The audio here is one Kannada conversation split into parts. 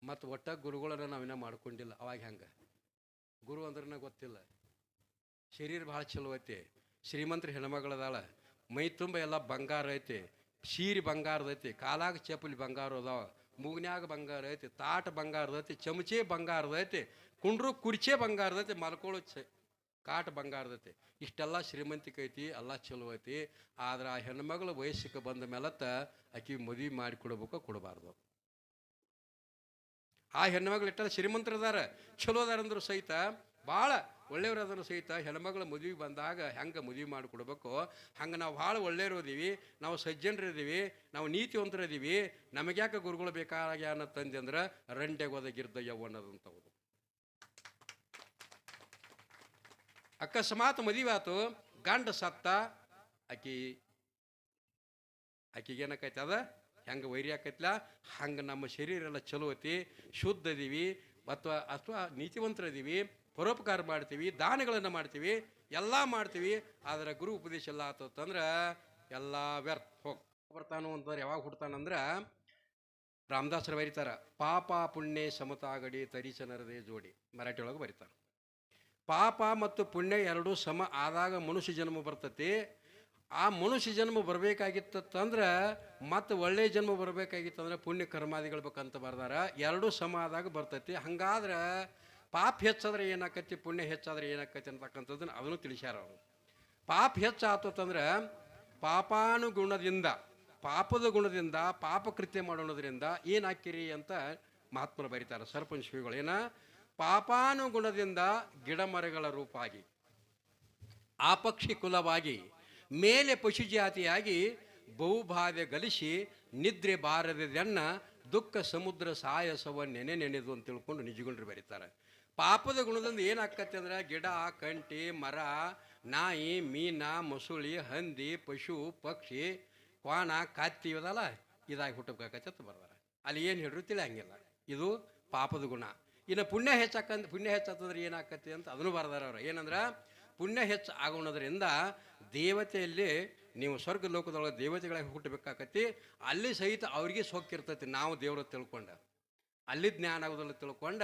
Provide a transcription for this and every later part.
ಮತ್ತು ಒಟ್ಟ ಗುರುಗಳನ್ನ ನಾವಿನ್ನ ಮಾಡ್ಕೊಂಡಿಲ್ಲ. ಅವಾಗ ಹೆಂಗೆ ಗುರು ಅಂದ್ರೆ ಗೊತ್ತಿಲ್ಲ. ಶರೀರ ಭಾಳ ಚಲೋ ಐತಿ, ಶ್ರೀಮಂತರ ಹೆಣ್ಮಗಳದಾಳ, ಮೈ ತುಂಬ ಎಲ್ಲ ಬಂಗಾರ ಐತಿ, ಸೀರೆ ಬಂಗಾರದ ಐತಿ, ಕಾಲಾಗ ಚಪ್ಪಲಿ ಬಂಗಾರ ಅದಾವ, ಮೂಗ್ನ್ಯಾಗ ಬಂಗಾರ ಐತಿ, ತಾಟ ಬಂಗಾರದ ಐತಿ, ಚಮಚೆ ಬಂಗಾರದ ಐತಿ, ಕುಂಡ್ರು ಕುರ್ಚೆ ಬಂಗಾರದ ಐತಿ, ಮಲ್ಕೊಳ್ಳೋ ಕಾಟ ಬಂಗಾರದೈತಿ. ಇಷ್ಟೆಲ್ಲ ಶ್ರೀಮಂತಿಕೆ ಐತಿ, ಎಲ್ಲ ಚಲೋ ಐತಿ. ಆದ್ರೆ ಆ ಹೆಣ್ಮಗಳು ವಯಸ್ಸಿಗೆ ಬಂದ ಮೇಲತ್ತ ಆಕಿ ಮದುವೆ ಮಾಡಿ ಕೊಡ್ಬೇಕು, ಕೊಡಬಾರ್ದು. ಆ ಹೆಣ್ಮಗಳು ಇಟ್ಟ ಶ್ರೀಮಂತರದಾರ, ಚಲೋ ಅದಾರ ಅಂದ್ರು ಸಹಿತ, ಭಾಳ ಒಳ್ಳೆಯವ್ರದಾರು ಸಹಿತ ಹೆಣ್ಮಗಳ ಮದುವೆ ಬಂದಾಗ ಹೆಂಗೆ ಮದುವೆ ಮಾಡಿ ಕೊಡ್ಬೇಕು, ಹಂಗೆ ನಾವು ಭಾಳ ಒಳ್ಳೆಯವರು ಇದೀವಿ, ನಾವು ಸಜ್ಜನರಿದ್ದೀವಿ, ನಾವು ನೀತಿವಂತರಿದ್ದೀವಿ, ನಮಗ್ಯಾಕೆ ಗುರುಗಳು ಬೇಕಾಗ್ಯ ಅನ್ನೋ ತಂದೆ ಅಂದ್ರೆ ರಂಡೆಗೆ ಒದಗಿರ್ದ ಯವ್ವನದಂಥವ್ರು. ಅಕಸ್ಮಾತ್ ಮದುವೆ ಆತು, ಗಂಡ ಸತ್ತ, ಆಕಿಗೇನಕೈತಿ ಅದ ಹೆಂಗೆ ವೈರಿ ಆಕೈತಿಲ್ಲ. ಹಂಗೆ ನಮ್ಮ ಶರೀರ ಎಲ್ಲ ಚಲೋ ಐತಿ, ಶುದ್ಧ ಇದೀವಿ, ಅಥವಾ ನೀತಿವಂತರಿದ್ದೀವಿ, ಪರೋಪಕಾರ ಮಾಡ್ತೀವಿ, ದಾನಗಳನ್ನು ಮಾಡ್ತೀವಿ, ಎಲ್ಲ ಮಾಡ್ತೀವಿ. ಆದರೆ ಗುರು ಉಪದೇಶ ಎಲ್ಲ ಆತಂದ್ರೆ ಎಲ್ಲ ವ್ಯರ್ಥ. ಬರ್ತಾನು ಅಂತಂದ್ರೆ ಯಾವಾಗ ಹುಡ್ತಾನಂದ್ರೆ ರಾಮದಾಸರು ಬರೀತಾರ, ಪಾಪ ಪುಣ್ಯ ಸಮತಾಗಡಿ ತರಿಚನರದೇ ಜೋಡಿ, ಮರಾಠಿ ಒಳಗೆ ಬರೀತಾರೆ. ಪಾಪ ಮತ್ತು ಪುಣ್ಯ ಎರಡೂ ಸಮ ಆದಾಗ ಮನುಷ್ಯ ಜನ್ಮ ಬರ್ತತಿ. ಆ ಮನುಷ್ಯ ಜನ್ಮ ಬರಬೇಕಾಗಿತ್ತಂದ್ರೆ ಮತ್ತು ಒಳ್ಳೆಯ ಜನ್ಮ ಬರಬೇಕಾಗಿತ್ತಂದ್ರೆ ಪುಣ್ಯ ಕರ್ಮಾದಿಗಳು ಬೇಕಂತ ಬರ್ದಾರ. ಎರಡೂ ಸಮ ಆದಾಗ ಬರ್ತೈತಿ. ಹಂಗಾದ್ರೆ ಪಾಪ ಹೆಚ್ಚಾದ್ರೆ ಏನಾಕತಿ, ಪುಣ್ಯ ಹೆಚ್ಚಾದ್ರೆ ಏನಾಕತಿ ಅಂತಕ್ಕಂಥದ್ದನ್ನು ಅದನ್ನು ತಿಳಿಸ್ಯಾರ ಅವರು. ಪಾಪ ಹೆಚ್ಚಾತಂದ್ರೆ ಪಾಪಾನುಗುಣದಿಂದ, ಪಾಪದ ಗುಣದಿಂದ ಪಾಪ ಕೃತ್ಯ ಮಾಡೋದ್ರಿಂದ ಏನಾಕಿರಿ ಅಂತ ಮಹಾತ್ಮರು ಬರೀತಾರೆ. ಸರ್ಪಂಚ ಶ್ರೀಗಳು ಏನ, ಪಾಪಾನುಗುಣದಿಂದ ಗಿಡ ಮರಗಳ ರೂಪಾಗಿ, ಆಪಕ್ಷಿ ಕುಲವಾಗಿ, ಮೇಲೆ ಪಶು ಜಾತಿಯಾಗಿ, ಬಹುಬಾಧೆ ಗಲಿಸಿ, ನಿದ್ರೆ ಬಾರದೆನ್ನ ದುಃಖ ಸಮುದ್ರ ಸಾಯಸವ ನೆನೆದು ಅಂತ ತಿಳ್ಕೊಂಡು ನಿಜಗುಂಡ್ರು ಬರೀತಾರೆ. ಪಾಪದ ಗುಣದಿಂದ ಏನಾಕತ್ತೆ ಅಂದ್ರೆ ಗಿಡ, ಕಂಟಿ, ಮರ, ನಾಯಿ, ಮೀನ, ಮೊಸುಳಿ, ಹಂದಿ, ಪಶು, ಪಕ್ಷಿ, ಕ್ವಾಣ, ಕಾತಿ ಇವದಲ್ಲ ಇದಾಗಿ ಹುಟ್ಟಬೇಕಾಕತ್ತೆ ಅಂತ ಬರ್ದಾರ. ಅಲ್ಲಿ ಏನು ಹೇಳ್ರು ತಿಳಿಯಂಗಿಲ್ಲ. ಇದು ಪಾಪದ ಗುಣ. ಇನ್ನು ಪುಣ್ಯ ಹೆಚ್ಚಾತಂದ್ರೆ ಏನಾಕತಿ ಅಂತ ಅದನ್ನು ಬರ್ದಾರ ಅವ್ರು. ಏನಂದ್ರೆ ಪುಣ್ಯ ಹೆಚ್ಚು ಆಗೋಣದ್ರಿಂದ ದೇವತೆಯಲ್ಲಿ ನೀವು ಸ್ವರ್ಗ ಲೋಕದೊಳಗೆ ದೇವತೆಗಳಾಗಿ ಹುಟ್ಟಬೇಕಾಕತಿ. ಅಲ್ಲಿ ಸಹಿತ ಅವ್ರಿಗೆ ಸೊಕ್ಕಿರ್ತೈತಿ. ನಾವು ದೇವ್ರ ತಿಳ್ಕೊಂಡ ಅಲ್ಲಿ ಜ್ಞಾನ ಆಗೋದಿಲ್ಲ, ತಿಳ್ಕೊಂಡ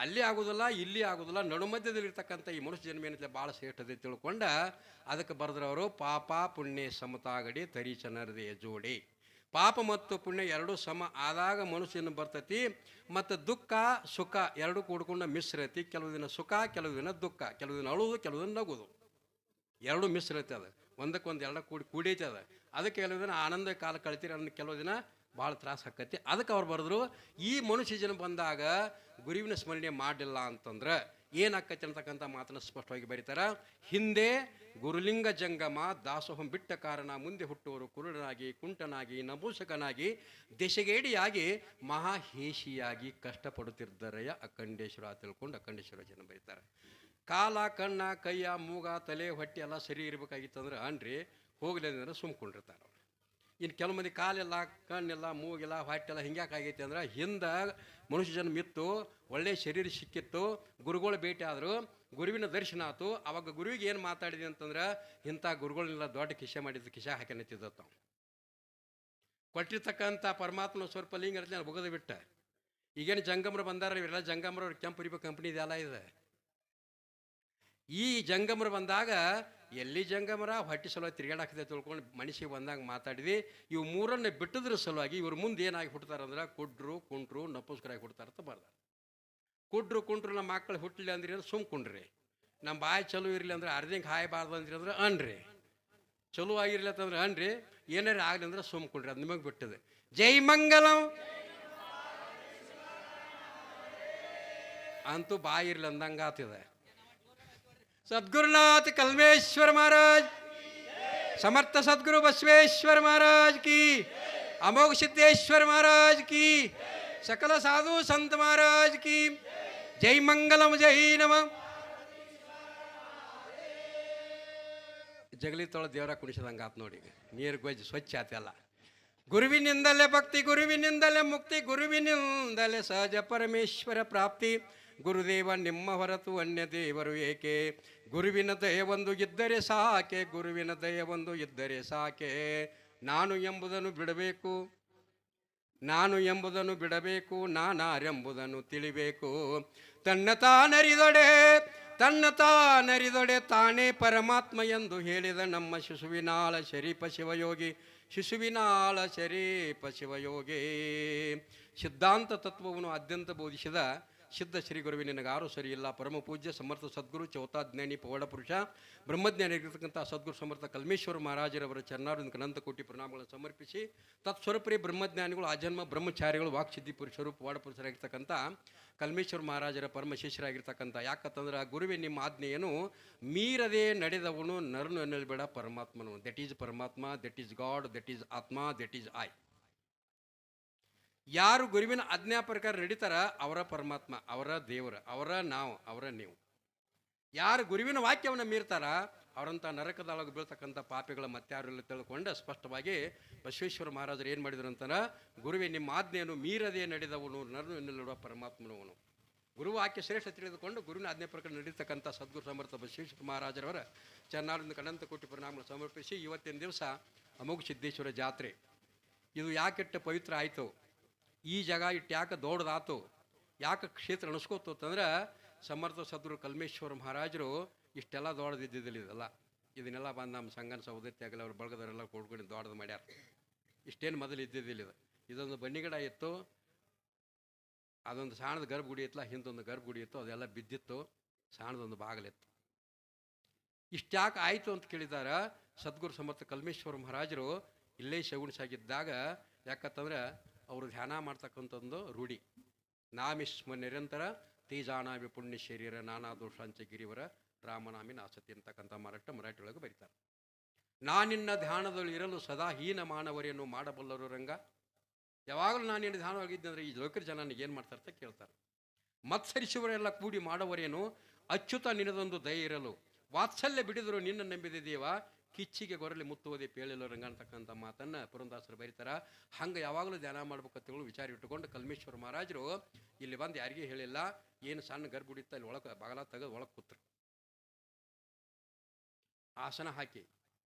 ಅಲ್ಲಿ ಆಗೋದಿಲ್ಲ, ಇಲ್ಲಿ ಆಗೋದಿಲ್ಲ, ನಡುಮಧ್ಯದಲ್ಲಿರ್ತಕ್ಕಂಥ ಈ ಮನುಷ್ಯ ಜನ್ಮ ಏನೈತೆ ಭಾಳ ಶ್ರೇಷ್ಠತೆ ತಿಳ್ಕೊಂಡ ಅದಕ್ಕೆ ಬರೆದ್ರವರು, ಪಾಪ ಪುಣ್ಯ ಸಮತಾಗಡಿ ತರಿಚನರದೇ ಜೋಡಿ. ಪಾಪ ಮತ್ತು ಪುಣ್ಯ ಎರಡೂ ಸಮ ಆದಾಗ ಮನುಷ್ಯನ ಬರ್ತೈತಿ. ಮತ್ತು ದುಃಖ ಸುಖ ಎರಡೂ ಕೂಡ್ಕೊಂಡು ಮಿಶ್ರೈತಿ. ಕೆಲವು ದಿನ ಸುಖ, ಕೆಲವು ದಿನ ದುಃಖ, ಕೆಲವು ದಿನ ಅಳುವುದು, ಕೆಲವು ದಿನ ನಗುದು, ಎರಡೂ ಮಿಶ್ರೈತಿ. ಅದು ಒಂದಕ್ಕೊಂದು ಎರಡು ಕೂಡೈತಿ. ಅದ ಅದಕ್ಕೆ ಕೆಲವು ದಿನ ಆನಂದ ಕಾಲ ಕಳಿತೀರಿ, ಅನ್ನೋ ಕೆಲವು ದಿನ ಭಾಳ ತ್ರಾಸ ಆಕೈತಿ. ಅದಕ್ಕೆ ಅವ್ರು ಬರೆದ್ರು, ಈ ಮನುಷ್ಯ ಜನ ಬಂದಾಗ ಗುರುವಿನ ಸ್ಮರಣೆ ಮಾಡಲಿಲ್ಲ ಅಂತಂದ್ರೆ ಏನಾಕೈತಿ ಅಂತಕ್ಕಂಥ ಮಾತನ್ನು ಸ್ಪಷ್ಟವಾಗಿ ಬರೀತಾರ. ಹಿಂದೆ ಗುರುಲಿಂಗ ಜಂಗಮ ದಾಸೋಹಂ ಬಿಟ್ಟ ಕಾರಣ ಮುಂದೆ ಹುಟ್ಟುವರು ಕುರುಡನಾಗಿ, ಕುಂಟನಾಗಿ, ನಪುಂಸಕನಾಗಿ, ದೆಸೆಗೇಡಿಯಾಗಿ, ಮಹಾಹೇಶಿಯಾಗಿ ಕಷ್ಟಪಡುತ್ತಿದ್ದರೆಯ ಅಖಂಡೇಶ್ವರ ತಿಳ್ಕೊಂಡು ಅಖಂಡೇಶ್ವರ ಜನ ಬರೀತಾರೆ. ಕಾಲ, ಕಣ್ಣ, ಕೈಯ, ಮೂಗ, ತಲೆ, ಹೊಟ್ಟೆ ಎಲ್ಲ ಸರಿ ಇರಬೇಕಾಗಿತ್ತಂದ್ರೆ ಅನ್ರಿ ಹೋಗ್ಲಿ ಅಂದ್ರೆ ಸುಮ್ಕೊಂಡಿರ್ತಾರೆ ಅವ್ರು. ಇನ್ನು ಕೆಲವು ಮಂದಿ ಕಾಲೆಲ್ಲ, ಕಣ್ಣೆಲ್ಲ, ಮೂಗೆಲ್ಲ, ಹೊಟ್ಟೆಲ್ಲ ಹಿಂಗ್ಯಾಕಾಗೈತಿ ಅಂದ್ರೆ ಹಿಂದೆ ಮನುಷ್ಯ ಜನ್ಮ ಇತ್ತು, ಒಳ್ಳೆಯ ಶರೀರ ಸಿಕ್ಕಿತ್ತು, ಗುರುಗಳು ಭೇಟಿ ಆದರು, ಗುರುವಿನ ದರ್ಶನ ಆಯ್ತು. ಅವಾಗ ಗುರುವಿಗೆ ಏನು ಮಾತಾಡಿದೆ ಅಂತಂದ್ರೆ ಇಂಥ ಗುರುಗಳನ್ನೆಲ್ಲ ದೊಡ್ಡ ಕಿಶೆ ಮಾಡಿದ್ದು ಕಿಶೆ ಹಾಕಿನತ್ತಿದ್ದತ್ತು ನಾವು ಕೊಟ್ಟಿರ್ತಕ್ಕಂಥ ಪರಮಾತ್ಮನ ಸ್ವಲ್ಪ ಲಿಂಗ ನಾನು ಬುಗದು ಬಿಟ್ಟ. ಈಗೇನು ಜಂಗಮರು ಬಂದಾರ, ಇವರೆಲ್ಲ ಜಂಗಮರವ್ರು ಕೆಂಪುರಿಪ ಕಂಪ್ನಿ ಇದೆಲ್ಲ ಇದೆ. ಈ ಜಂಗಮರು ಬಂದಾಗ ಎಲ್ಲಿ ಜಂಗಮರ ಹೊಟ್ಟೆ ಸಲುವಾಗಿ ತಿರುಗಾಡಾಕದೆ ತಿಳ್ಕೊಂಡು ಮನುಷ್ಯ ಬಂದಾಗ ಮಾತಾಡಿದ್ವಿ. ಇವು ಮೂರನ್ನು ಬಿಟ್ಟದ್ರ ಸಲುವಾಗಿ ಇವ್ರ ಮುಂದೆ ಏನಾಗಿ ಹುಡ್ತಾರಂದ್ರೆ ಕುಡ್ರು, ಕುಂಟ್ರು, ನಪುಂಸಕರಾಗಿ ಹುಡ್ತಾರಂತ ಬರ್ದಾರ. ಕುಡ್ರು, ಕುಂಟ್ರು ನಮ್ಮ ಮಕ್ಕಳು ಹುಟ್ಟಲಿ ಅಂದ್ರಿ ಅಂದ್ರೆ ಸುಮ್ಕೊಂಡ್ರಿ. ನಮ್ಮ ಬಾಯಿ ಚಲೋ ಇರಲಿ ಅಂದ್ರೆ ಅರ್ಧಂಗೆ ಹಾಯಬಾರ್ದು ಅಂದ್ರಿ ಅಂದ್ರೆ ಅನ್ರಿ, ಚಲೋ ಆಗಿರ್ಲಿ ಅಂತಂದ್ರೆ ಅನ್ರಿ, ಏನಾರು ಆಗಲಿ ಅಂದ್ರೆ ಸುಮ್ಕೊಂಡ್ರಿ. ಅದು ನಿಮಗೆ ಬಿಟ್ಟದೆ. ಜೈ ಮಂಗಲಂ ಅಂತೂ ಬಾಯಿ ಇರ್ಲಿ ಅಂದಂಗೆ ಆತಿದೆ. सद्गुरुनाथ कलमेश्वर महाराज, समर्थ सद्गुरु बसवेश्वर महाराज की, अमोघ सिद्धेश्वर महाराज की, सकल साधु संत महाराज की जय मंगलम जय नमः. ಜಗಲಿ ತೊಳೆ ದೇವರ ಕುಣಿಸಿದಂಗೆ ಆತು ನೋಡಿ. ನೀರು ಗೊಜ್ಜು ಸ್ವಚ್ಛ ಆತೆಲ್ಲ. ಗುರುವಿನಿಂದಲೇ ಭಕ್ತಿ, ಗುರುವಿನಿಂದಲೇ ಮುಕ್ತಿ, ಗುರುವಿನಿಂದಲೇ ಸಹಜ ಪರಮೇಶ್ವರ ಪ್ರಾಪ್ತಿ. ಗುರುದೇವ ನಿಮ್ಮ ಹೊರತು ಅನ್ಯ ದೇವರು ಏಕೆ, ಗುರುವಿನ ದಯವೊಂದು ಇದ್ದರೆ ಸಾಕೆ, ಗುರುವಿನ ದಯವೊಂದು ಇದ್ದರೆ ಸಾಕೆ. ನಾನು ಎಂಬುದನ್ನು ಬಿಡಬೇಕು, ನಾನು ಎಂಬುದನ್ನು ಬಿಡಬೇಕು, ನಾನಾರೆಂಬುದನ್ನು ತಿಳಿಬೇಕು. ತನ್ನ ತಾನರಿದೊಡೆ ತಾನೇ ಪರಮಾತ್ಮ ಎಂದು ಹೇಳಿದ ನಮ್ಮ ಶಿಶುವಿನಾಳ ಶರೀಫ ಶಿವಯೋಗಿ. ಶಿಶುವಿನಾಳ ಶರೀಫ ಶಿವಯೋಗಿ ಸಿದ್ಧಾಂತ ತತ್ವವನ್ನು ಅತ್ಯಂತ ಬೋಧಿಸಿದ ಸಿದ್ಧ ಶ್ರೀ ಗುರುವಿ ನಿನಗಾರು ಸರಿಯಿಲ್ಲ. ಪರಮ ಪೂಜ್ಯ ಸಮರ್ಥ ಸದ್ಗುರು ಚೌತಾಜ್ಞಾನಿ ಪವಾಡ ಪುರುಷ ಬ್ರಹ್ಮಜ್ಞಾನಿ ಆಗಿರ್ತಕ್ಕಂಥ ಸದ್ಗುರು ಸಮರ್ಥ ಕಲ್ಮೇಶ್ವರ ಮಹಾರಾಜರವರ ಚರಣಾರವಿಂದ ಅನಂತ ಕೋಟಿ ಪ್ರಣಾಮಗಳನ್ನು ಸಮರ್ಪಿಸಿ, ತತ್ಸ್ವರೂಪರಿ ಬ್ರಹ್ಮಜ್ಞಾನಿಗಳು ಆಜನ್ಮ ಬ್ರಹ್ಮಚಾರಿಗಳು ವಾಕ್ಸಿದ್ಧಿ ಪುರುಷರು ಪವಾಡ ಪುರುಷರಾಗಿರ್ತಕ್ಕಂಥ ಕಲ್ಮೇಶ್ವರ ಮಹಾರಾಜರ ಪರಮ ಶಿಷ್ಯರಾಗಿರ್ತಕ್ಕಂಥ, ಯಾಕಂತಂದ್ರೆ ಗುರುವೆ ನಿಮ್ಮ ಆಜ್ಞೆಯನ್ನು ಮೀರದೆ ನಡೆದವನು ನರನು ಎನ್ನಲ್ಬೇಡ ಪರಮಾತ್ಮನು. ದಟ್ ಈಸ್ ಪರಮಾತ್ಮ, that is god, that is ಆತ್ಮ, ದಟ್ ಈಸ್ ಐ. ಯಾರು ಗುರುವಿನ ಆಜ್ಞಾ ಪ್ರಕಾರ ನಡೀತಾರ ಅವರ ಪರಮಾತ್ಮ, ಅವರ ದೇವರ, ಅವರ ನಾವು, ಅವರ ನೀವು. ಯಾರು ಗುರುವಿನ ವಾಕ್ಯವನ್ನು ಮೀರ್ತಾರ ಅವರಂಥ ನರಕದೊಳಗೆ ಬೀಳ್ತಕ್ಕಂಥ ಪಾಪಿಗಳ ಮತ್ತಾರೆಲ್ಲ ತಿಳ್ಕೊಂಡು ಸ್ಪಷ್ಟವಾಗಿ ಬಸವೇಶ್ವರ ಮಹಾರಾಜರು ಏನು ಮಾಡಿದ್ರು ಅಂತಾರ, ಗುರುವೆ ನಿಮ್ಮ ಆಜ್ಞೆಯನ್ನು ಮೀರದೆ ನಡೆದವನು ನರನು ಎನ್ನಲಿರುವ ಪರಮಾತ್ಮನವನು. ಗುರು ವಾಕ್ಯ ಶ್ರೇಷ್ಠ ತಿಳಿದುಕೊಂಡು ಗುರುವಿನ ಆಜ್ಞೆ ಪ್ರಕಾರ ನಡೀತಕ್ಕಂಥ ಸದ್ಗುರು ಸಮರ್ಥ ಬಸವೇಶ್ವರ ಮಹಾರಾಜರವರ ಚನ್ನಾರಿಂದ ಅನಂತ ಕೋಟಿ ಪ್ರಣಾಮಗಳನ್ನು ಸಮರ್ಪಿಸಿ, ಇವತ್ತಿನ ದಿವಸ ಅಮೋಘ ಸಿದ್ದೇಶ್ವರ ಜಾತ್ರೆ ಇದು ಯಾಕೆಟ್ಟು ಪವಿತ್ರ ಆಯಿತು, ಈ ಜಾಗ ಇಟ್ಟು ಯಾಕೆ ದೊಡ್ಡದಾತು, ಯಾಕೆ ಕ್ಷೇತ್ರ ಅನಿಸ್ಕೋತು ಅಂತಂದ್ರೆ ಸಮರ್ಥ ಸದ್ಗುರು ಕಲ್ಮೇಶ್ವರ ಮಹಾರಾಜರು ಇಷ್ಟೆಲ್ಲ ದೊಡ್ಡದಿದ್ದಿದ್ದಿಲ್ಲ. ಇದನ್ನೆಲ್ಲ ಬಂದು ನಮ್ಮ ಸಂಗನ ಸಹೋದರಿ ಆಗಲಿ ಅವ್ರ ಬಳಗದವರೆಲ್ಲ ಕೊಡ್ಕೊಂಡು ದೊಡ್ಡದು ಮಾಡ್ಯಾರ. ಇಷ್ಟೇನು ಮೊದಲು ಇದ್ದಿದ್ದಿಲ್ಲ. ಇದೊಂದು ಬನ್ನಿಗಿಡ ಇತ್ತು, ಅದೊಂದು ಸಾಣದ ಗರ್ಭಗುಡಿ ಇತ್ತಲ್ಲ, ಹಿಂದೊಂದು ಗರ್ಭಗುಡಿ ಇತ್ತು, ಅದೆಲ್ಲ ಬಿದ್ದಿತ್ತು, ಸಾಣದೊಂದು ಬಾಗಿಲಿತ್ತು. ಇಷ್ಟ್ಯಾಕೆ ಆಯಿತು ಅಂತ ಕೇಳಿದಾರ ಸದ್ಗುರು ಸಮರ್ಥ ಕಲ್ಮೇಶ್ವರ ಮಹಾರಾಜರು ಇಲ್ಲೇ ಶಗುಣಿಸಾಗಿದ್ದಾಗ. ಯಾಕಂತಂದ್ರೆ ಅವರು ಧ್ಯಾನ ಮಾಡ್ತಕ್ಕಂಥದ್ದು ರೂಢಿ. ನಾಮಿಸ್ಮ ನಿರಂತರ ತೇಜಾನಾಮಿ ಪುಣ್ಯ ಶರೀರ ನಾನಾ ದೋಷಾಂಚ ಗಿರಿವರ ರಾಮನಾಮಿ ನಾಸತಿ ಅಂತಕ್ಕಂಥ ಮರಾಠಿ ಒಳಗೆ ಬರೀತಾರೆ. ನಾನಿನ್ನ ಧ್ಯಾನದಲ್ಲಿ ಇರಲು ಸದಾ ಹೀನ ಮಾನವರೇನು ಮಾಡಬಲ್ಲರು ರಂಗ. ಯಾವಾಗಲೂ ನಾನು ನಿನ್ನ ಧ್ಯಾನವಾಗಿದ್ದೆ ಅಂದರೆ ಈ ಲೋಕರ ಜನ ಏನು ಮಾಡ್ತಾರೆ ಅಂತ ಕೇಳ್ತಾರೆ. ಮತ್ಸರಿಸುವರೆಲ್ಲ ಕೂಡಿ ಮಾಡುವರೇನು ಅಚ್ಯುತ ನಿನ್ನದೊಂದು ದಯ ಇರಲು. ವಾತ್ಸಲ್ಯ ಬಿಡಿದರು ನಿನ್ನ ನಂಬಿದೇವ, ಕಿಚ್ಚಿಗೆ ಗೊರಲಿ ಮುತ್ತುವುದೇ ಪೇಳಿಲ್ಲ ರಂಗ ಅಂತಕ್ಕಂಥ ಮಾತನ್ನು ಪುರಂದಾಸರು ಬರೀತಾರ. ಹಂಗೆ ಯಾವಾಗಲೂ ಧ್ಯಾನ ಮಾಡ್ಬೇಕಂತೇಳಿ ವಿಚಾರ ಇಟ್ಟುಕೊಂಡು ಕಲ್ಮೇಶ್ವರ ಮಹಾರಾಜರು ಇಲ್ಲಿ ಬಂದು ಯಾರಿಗೂ ಹೇಳಿಲ್ಲ. ಏನು ಸಣ್ಣ ಗರ್ಭುಡಿತ್ತ ಇಲ್ಲಿ ಒಳಗೆ ಬಾಗಲ ತೆಗೆದು ಒಳಗೆ ಕೂತ್ರು, ಆಸನ ಹಾಕಿ.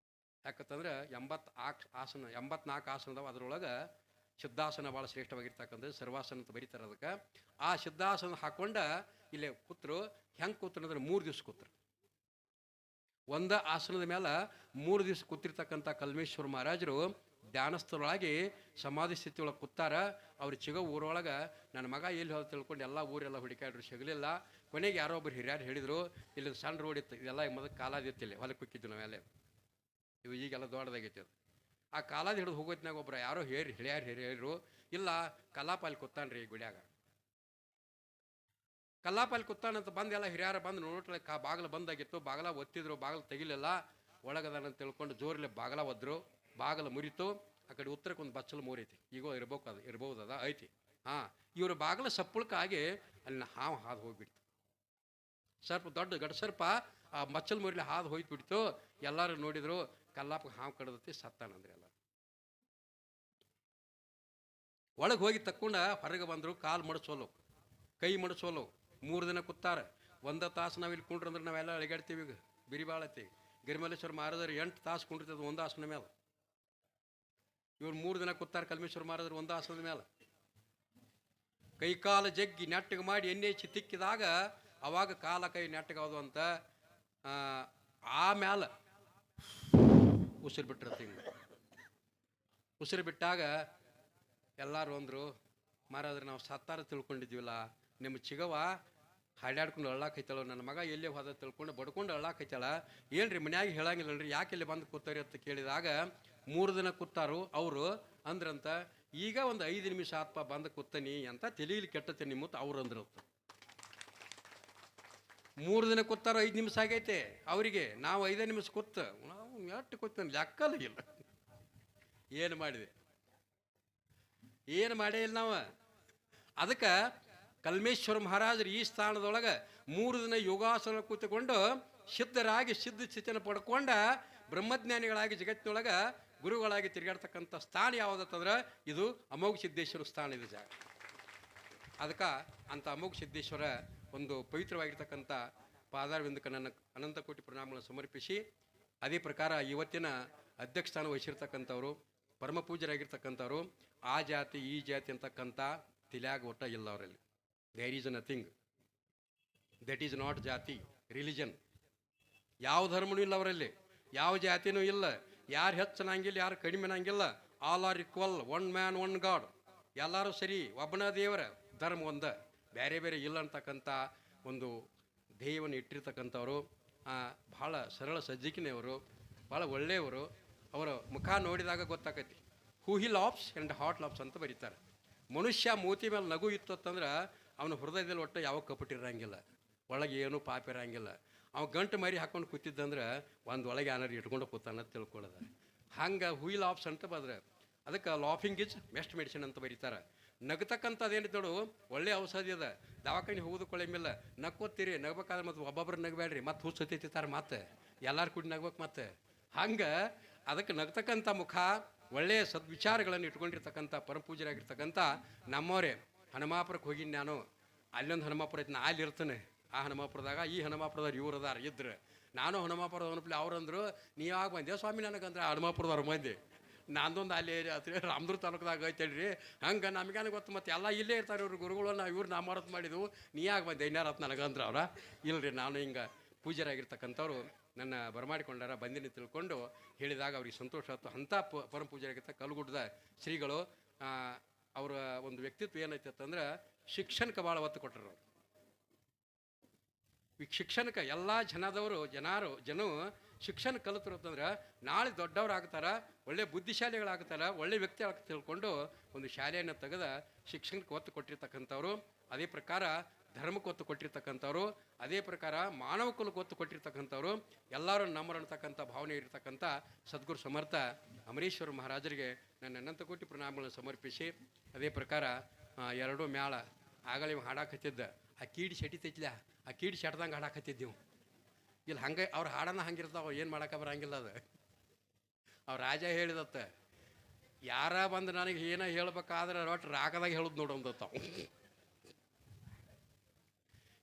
ಯಾಕಂತಂದ್ರೆ 84 ಆಸನದವ, ಅದರೊಳಗೆ ಸಿದ್ಧಾಸನ ಭಾಳ ಶ್ರೇಷ್ಠವಾಗಿರ್ತಕ್ಕಂಥದ್ದು ಸರ್ವಾಸನ ಅಂತ ಬರೀತಾರೆ. ಅದಕ್ಕೆ ಆ ಸಿದ್ಧಾಸನ ಹಾಕೊಂಡ ಇಲ್ಲೇ ಕೂತ್ರು. ಹೆಂಗೆ ಕೂತ್ರು ಅಂದ್ರೆ 3 ದಿವಸ ಕೂತ್ರು. ಒಂದ ಆಸನದ ಮೇಲೆ 3 ದಿವಸ ಕೂತಿರ್ತಕ್ಕಂಥ ಕಲ್ಮೇಶ್ವರ ಮಹಾರಾಜರು ಧ್ಯಾನಸ್ಥರೊಳಗೆ ಸಮಾಧಿ ಸ್ಥಿತಿಯೊಳಗೆ ಕೂತಾರ. ಅವ್ರು ಚಿಗೋ ಊರೊಳಗೆ ನನ್ನ ಮಗ ಎಲ್ಲಿ ಹೋದ ತಿಳ್ಕೊಂಡು ಎಲ್ಲ ಊರೆಲ್ಲ ಹುಡುಕಾಡ್ರು, ಸಿಗಲಿಲ್ಲ. ಕೊನೆಗೆ ಯಾರೋ ಒಬ್ಬರು ಹಿರಿಯರು ಹೇಳಿದರು, ಇಲ್ಲಿ ಸಣ್ಣ ರೋಡ್ ಇತ್ತು, ಇದೆಲ್ಲ ಮೊದಲು ಕಾಲಾದಿತ್ತು, ಇಲ್ಲಿ ಹೊಲಕ್ಕೆ ಕುಕ್ಕಿದ್ದು ನಾವೆಲ್ಲ, ಇವು ಈಗೆಲ್ಲ ದೊಡ್ಡದಾಗೈತಿ. ಅದು ಆ ಕಾಲಾದ ಹಿಡಿದು ಹೋಗೋತ್ನಾಗ ಒಬ್ಬರು ಯಾರೋ ಹಿರಿಯರು ಇಲ್ಲ ಕಲ್ಲಾಪಲ್ಲಿ ಕೂತಾನ್ರಿ ಗುಡಿಯಾಗ. ಕಲ್ಲಾಪಲ್ಲಿ ಕೂತಾನಂತ ಬಂದು ಎಲ್ಲ ಹಿರಿಯರ ಬಂದು ನೋಡ್ಲಿ ಬಾಗಿಲು ಬಂದಾಗಿತ್ತು. ಬಾಗಿಲ ಒತ್ತಿದ್ರು, ಬಾಗಿಲು ತೆಗಿಲಿಲ್ಲ. ಒಳಗದಾನಂತ ತಿಳ್ಕೊಂಡು ಜೋರಲ್ಲಿ ಬಾಗಿಲ ಒದ್ರು, ಬಾಗಿಲು ಮುರಿತು. ಆ ಕಡೆ ಉತ್ತರಕ್ಕೆ ಒಂದು ಬಚ್ಚಲು ಮೂರೈತಿ, ಈಗ ಇರ್ಬೋದು ಅದ ಐತಿ. ಇವರು ಬಾಗಿಲ ಸಪ್ಪಳಕ್ಕಾಗಿ ಅಲ್ಲಿನ ಹಾವು ಹಾದು ಹೋಗ್ಬಿಡ್ತು. ದೊಡ್ಡ ಗಡ ಸರ್ಪ ಆ ಬಚ್ಚಲ್ ಮುರಿಲಿ ಹಾದು ಹೋಯ್ತು ಬಿಡ್ತು. ಎಲ್ಲರೂ ನೋಡಿದ್ರು, ಕಲ್ಲಾಪ ಹಾವು ಕಡದತಿ, ಸತ್ತಾನಂದ್ರೆ ಎಲ್ಲ. ಒಳಗೆ ಹೋಗಿ ತಕ್ಕೊಂಡ ಹೊರಗೆ ಬಂದರು. ಕಾಲು ಮಡಸೋಲು, ಕೈ ಮಡಸೋಲು. 3 ದಿನ ಕೂತಾರ. 1 ತಾಸು ನಾವು ಇಲ್ಲಿ ಕುಂಡ್ರಂದ್ರೆ ನಾವೆಲ್ಲ ಅಳಿಗಾಡ್ತೀವಿ. ಈಗ ಬಿರಿಬಾಳತ್ತೀವಿ. ಗಿರಿಮಲ್ಲೇಶ್ವರ ಮಹಾರಾಜರು 8 ತಾಸು ಕುಂಡಿರ್ತದೆ ಒಂದು ಆಸನ ಮೇಲೆ. ಇವ್ರು 3 ದಿನ ಕೂತಾರ ಕಲ್ಮೇಶ್ವರ ಮಹಾರಾಜರು ಒಂದು ಆಸನದ ಮೇಲೆ. ಕೈಕಾಲ ಜಗ್ಗಿ ನೆಟ್ಟಗೆ ಮಾಡಿ ಎಣ್ಣೆ ಹಚ್ಚಿ ತಿಕ್ಕಿದಾಗ ಅವಾಗ ಕಾಲ ಕೈ ನೆಟ್ಟಗಾದು ಅಂತ. ಆಮೇಲೆ ಉಸಿರು ಬಿಟ್ಟಿರತ್ತೆ. ಹಿಂಗೆ ಉಸಿರು ಬಿಟ್ಟಾಗ ಎಲ್ಲರೂ ಅಂದರು, ಮಹಾರಾಜರು ನಾವು ಸತ್ತಾರ ತಿಳ್ಕೊಂಡಿದ್ವಿಲ್ಲ, ನಿಮ್ಮ ಚಿಗವ ಹಾಡ್ಯಾಡ್ಕೊಂಡು ಅಳ್ಳಾಕೈತಳ, ನನ್ನ ಮಗ ಎಲ್ಲೇ ಹೋದ ತಿಳ್ಕೊಂಡು ಬಡ್ಕೊಂಡು ಅಳ್ಳಾಕೈತಳ, ಏನ್ರಿ ಮನ್ಯಾಗ ಹೇಳಂಗಿಲ್ಲನ್ರಿ, ಯಾಕೆ ಇಲ್ಲಿ ಬಂದು ಕೂತಾರಿ ಅಂತ ಕೇಳಿದಾಗ 3 ದಿನ ಕೂತಾರು ಅವರು ಅಂದ್ರಂತ. ಈಗ ಒಂದು 5 ನಿಮಿಷ ಆತ್ಮ ಬಂದು ಕೂತನಿ ಅಂತ ತಿಳಿಲಿ ಕೆಟ್ಟತೆ ನಿಮ್ಮತ್ತು ಅವ್ರು ಅಂದ್ರಂತ. 3 ದಿನ ಕೂತಾರ, 5 ನಿಮಿಷ ಆಗೈತೆ ಅವರಿಗೆ. ನಾವು 5 ನಿಮಿಷ ಕೂತ ನಾವು ಎಷ್ಟು ಕೂತೇನೆ ಲೆಕ್ಕಲ್ಲ ಇಲ್ಲ. ಏನು ಮಾಡಿದೆ, ಏನು ಮಾಡೇ ಇಲ್ಲ ನಾವು. ಅದಕ್ಕೆ ಕಲ್ಮೇಶ್ವರ ಮಹಾರಾಜರು ಈ ಸ್ಥಾನದೊಳಗೆ 3 ದಿನ ಯೋಗಾಸನ ಕೂತ್ಕೊಂಡು ಸಿದ್ಧರಾಗಿ ಸಿದ್ಧ ಸ್ಥಿತಿಯನ್ನು ಪಡ್ಕೊಂಡ ಬ್ರಹ್ಮಜ್ಞಾನಿಗಳಾಗಿ ಜಗತ್ತಿನೊಳಗೆ ಗುರುಗಳಾಗಿ ತಿರುಗಾಡ್ತಕ್ಕಂಥ ಸ್ಥಾನ ಯಾವುದಂತಂದ್ರೆ ಇದು ಅಮೋಘ ಸಿದ್ದೇಶ್ವರ ಸ್ಥಾನ. ಇದು ಜಾಗ. ಅದಕ್ಕೆ ಅಂಥ ಅಮೋಘ ಸಿದ್ದೇಶ್ವರ ಒಂದು ಪವಿತ್ರವಾಗಿರ್ತಕ್ಕಂಥ ಪಾದಾರವಿಂದಕ್ಕೆ ನನ್ನ ಅನಂತ ಕೋಟಿ ಪ್ರಣಾಮಗಳನ್ನು ಸಮರ್ಪಿಸಿ, ಅದೇ ಪ್ರಕಾರ ಇವತ್ತಿನ ಅಧ್ಯಕ್ಷ ಸ್ಥಾನ ವಹಿಸಿರ್ತಕ್ಕಂಥವರು ಪರಮ ಪೂಜ್ಯರಾಗಿರ್ತಕ್ಕಂಥವ್ರು ಆ ಜಾತಿ ಈ ಜಾತಿ ಅಂತಕ್ಕಂಥ ತಿಳಿಯಾಗ ಒಟ್ಟ ಇಲ್ಲ ಅವರಲ್ಲಿ. There is nothing that is not jati religion. ಯಾವ ಧರ್ಮನೂ ಇಲ್ಲ ಅವರಲ್ಲಿ, ಯಾವ ಜಾತಿನೂ ಇಲ್ಲ, ಯಾರು ಹೆಚ್ಚನಂಗಿಲ್ಲ ಯಾರು ಕಡಿಮೆ ಅನ್ನಂಗಿಲ್ಲ. All are equal, one man one god, ಎಲ್ಲರೂ ಸರಿ, ಒಬ್ಬನ ದೇವರ, ಧರ್ಮ ಒಂದ, ಬೇರೆ ಬೇರೆ ಇಲ್ಲ ಅಂತಕ್ಕಂಥ ಒಂದು ಧ್ಯೇಯವನ್ನು ಇಟ್ಟಿರ್ತಕ್ಕಂಥವ್ರು. ಭಾಳ ಸರಳ ಸಜ್ಜಿಕಿನೆಯವರು, ಭಾಳ ಒಳ್ಳೆಯವರು. ಅವರ ಮುಖ ನೋಡಿದಾಗ ಗೊತ್ತಾಕೈತಿ. ಹೂ ಹಿ ಲಾಪ್ಸ್ ಆ್ಯಂಡ್ ಹಾಟ್ ಲಾಪ್ಸ್ ಅಂತ ಬರೀತಾರೆ. ಮನುಷ್ಯ ಮೂತಿ ಮೇಲೆ ನಗು ಇತ್ತು ಅಂತಂದ್ರೆ ಅವನ ಹೃದಯದಲ್ಲಿ ಒಟ್ಟು ಯಾವ ಕಪಟಿರಂಗಿಲ್ಲ, ಒಳಗೆ ಏನೂ ಪಾಪ ಇರಂಗಿಲ್ಲ. ಅವ ಗಂಟು ಮರಿ ಹಾಕೊಂಡು ಕೂತಿದ್ದಂದ್ರೆ ಒಂದು ಒಳಗೆ ಏನಾರು ಇಟ್ಕೊಂಡು ಕೂತಾನ ತಿಳ್ಕೊಳ್ಳೋದು. ಹಂಗೆ ಹೂ ಲಾಪ್ಸ್ ಅಂತ ಬಂದ್ರೆ ಅದಕ್ಕೆ ಲಾಫಿಂಗ್ ಇಸ್ ಬೆಸ್ಟ್ ಮೆಡಿಸಿನ್ ಅಂತ ಬರೀತಾರೆ. ನಗತಕ್ಕಂಥದ್ದು ಏನಿತ್ತು ನೋಡು, ಒಳ್ಳೆ ಔಷಧಿ ಅದ. ದವಾಖಾನೆ ಹೋಗೋದು ಕೊಳೆಮಿಲ್ಲ. ನಕ್ಕೋತೀರಿ, ನಗ್ಬೇಕಾದ್ರೆ ಮತ್ತು ಒಬ್ಬೊಬ್ರು ನಗಬೇಡ್ರಿ, ಮತ್ತೆ ಹುಚ್ಚು ಹತ್ತಿತ್ತಾರೆ, ಮತ್ತೆ ಎಲ್ಲರೂ ಕೂಡಿ ನಗ್ಬೇಕು. ಮತ್ತೆ ಹಂಗೆ ಅದಕ್ಕೆ ನಗ್ತಕ್ಕಂಥ ಮುಖ, ಒಳ್ಳೆಯ ಸದ್ವಿಚಾರಗಳನ್ನು ಇಟ್ಕೊಂಡಿರ್ತಕ್ಕಂಥ ಪರಮಪೂಜ್ಯರಾಗಿರ್ತಕ್ಕಂಥ ನಮ್ಮವರೇ. ಹನುಮಾಪುರಕ್ಕೆ ಹೋಗಿನಿ ನಾನು. ಅಲ್ಲೊಂದು ಹನುಮಾಪುರ ಐತಿ, ನಾ ಅಲ್ಲಿ ಇರ್ತೇನೆ. ಆ ಹನುಮಾಪುರದಾಗ ಈ ಹನುಮಾಪುರದವ್ರು ಇವ್ರು ಅದಾರ ಇದ್ರೆ ನಾನು ಹನುಮಾಪುರದ ಅನ್ಪಲಿ. ಅವ್ರಂದ್ರು ನೀ ಯಾವಾಗ ಬಂದೆ ಸ್ವಾಮಿ ನನಗಂದ್ರೆ ಆ ಹನುಮಾಪುರದವ್ರು ಮಂದಿ. ನಂದೊಂದು ಅಲ್ಲಿ ರಾಮದುರ್ಗ ತಾಲೂಕದಾಗ ಐತೇಳ್ರಿ. ಹಂಗೆ ನಮಗೇನು ಗೊತ್ತು, ಮತ್ತೆ ಎಲ್ಲ ಇಲ್ಲೇ ಇರ್ತಾರೆ ಇವ್ರು ಗುರುಗಳು. ನಾವು ಇವ್ರು ನಾಮಾರತ್ ಮಾಡಿದ್ವು, ನೀ ಯಾಕೆ ಬಂದೆ ಇನ್ಯಾರತ್ ನನಗಂದ್ರೆ ಅವ್ರ ಇಲ್ರಿ ನಾನು ಹಿಂಗೆ ಪೂಜ್ಯರಾಗಿರ್ತಕ್ಕಂಥವ್ರು ನನ್ನ ಬರಮಾಡಿಕೊಂಡಾರ ಬಂದಿನಿ ತಿಳ್ಕೊಂಡು ಹೇಳಿದಾಗ ಅವ್ರಿಗೆ ಸಂತೋಷ ಆಯ್ತು. ಅಂಥ ಪರಮ ಪೂಜ್ಯರಾಗಿರ್ತ ಕಲ್ಗುಡ್ಡದ ಶ್ರೀಗಳು. ಅವರ ಒಂದು ವ್ಯಕ್ತಿತ್ವ ಏನೈತೆ ಅಂತಂದ್ರೆ ಶಿಕ್ಷಣಕ್ಕೆ ಭಾಳ ಒತ್ತು ಕೊಟ್ಟರು. ಶಿಕ್ಷಣಕ್ಕೆ ಎಲ್ಲ ಜನರು ಶಿಕ್ಷಣ ಕಲಿತರು ಅಂತಂದ್ರೆ ನಾಳೆ ದೊಡ್ಡವ್ರು ಆಗ್ತಾರೆ, ಒಳ್ಳೆ ಬುದ್ಧಿಶಾಲಿಗಳಾಗ್ತಾರೆ, ಒಳ್ಳೆ ವ್ಯಕ್ತಿ ಆಗ ತಿಳ್ಕೊಂಡು ಒಂದು ಶಾಲೆಯನ್ನು ತೆಗೆದ ಶಿಕ್ಷಣಕ್ಕೆ ಒತ್ತು ಕೊಟ್ಟಿರ್ತಕ್ಕಂಥವ್ರು. ಅದೇ ಪ್ರಕಾರ ಧರ್ಮಕ್ಕೆ ಒತ್ತು ಕೊಟ್ಟಿರ್ತಕ್ಕಂಥವ್ರು, ಅದೇ ಪ್ರಕಾರ ಮಾನವ ಕುಲಕ್ಕೆ ಒತ್ತು ಕೊಟ್ಟಿರ್ತಕ್ಕಂಥವ್ರು. ಎಲ್ಲರೂ ನಮ್ಮರತಕ್ಕಂಥ ಭಾವನೆ ಇರತಕ್ಕಂಥ ಸದ್ಗುರು ಸಮರ್ಥ ಅಮರೇಶ್ವರ ಮಹಾರಾಜರಿಗೆ ನನ್ನ ಅನಂತ ಕೋಟಿ ಪ್ರಣಾಮಗಳನ್ನು ಸಮರ್ಪಿಸಿ, ಅದೇ ಪ್ರಕಾರ ಎರಡೂ ಮ್ಯಾಳ ಆಗಲೇ ಹಾಡಾಕತ್ತಿದ್ದ ಆ ಕೀಡಿ ಶೆಟಿತೈತಿಲ್ಲ, ಆ ಕೀಡಿ ಶೆಟ್ದಂಗೆ ಹಾಡಾಕತ್ತಿದ್ದೆವು. ಇಲ್ಲಿ ಹಂಗೆ ಅವ್ರು ಹಾಡನ್ನ ಹಂಗಿರ್ತಾವ, ಏನು ಮಾಡೋಕೆ ಬರಂಗಿಲ್ಲ. ಅದು ಅವ್ರ ರಾಜ ಹೇಳಿದತ್ತ, ಯಾರ ಬಂದು ನನಗೆ ಏನೋ ಹೇಳ್ಬೇಕಾದ್ರೆ ಒಟ್ಟು ರಾಗದಾಗ ಹೇಳುದು ನೋಡೋಂದತ್ತಾವ.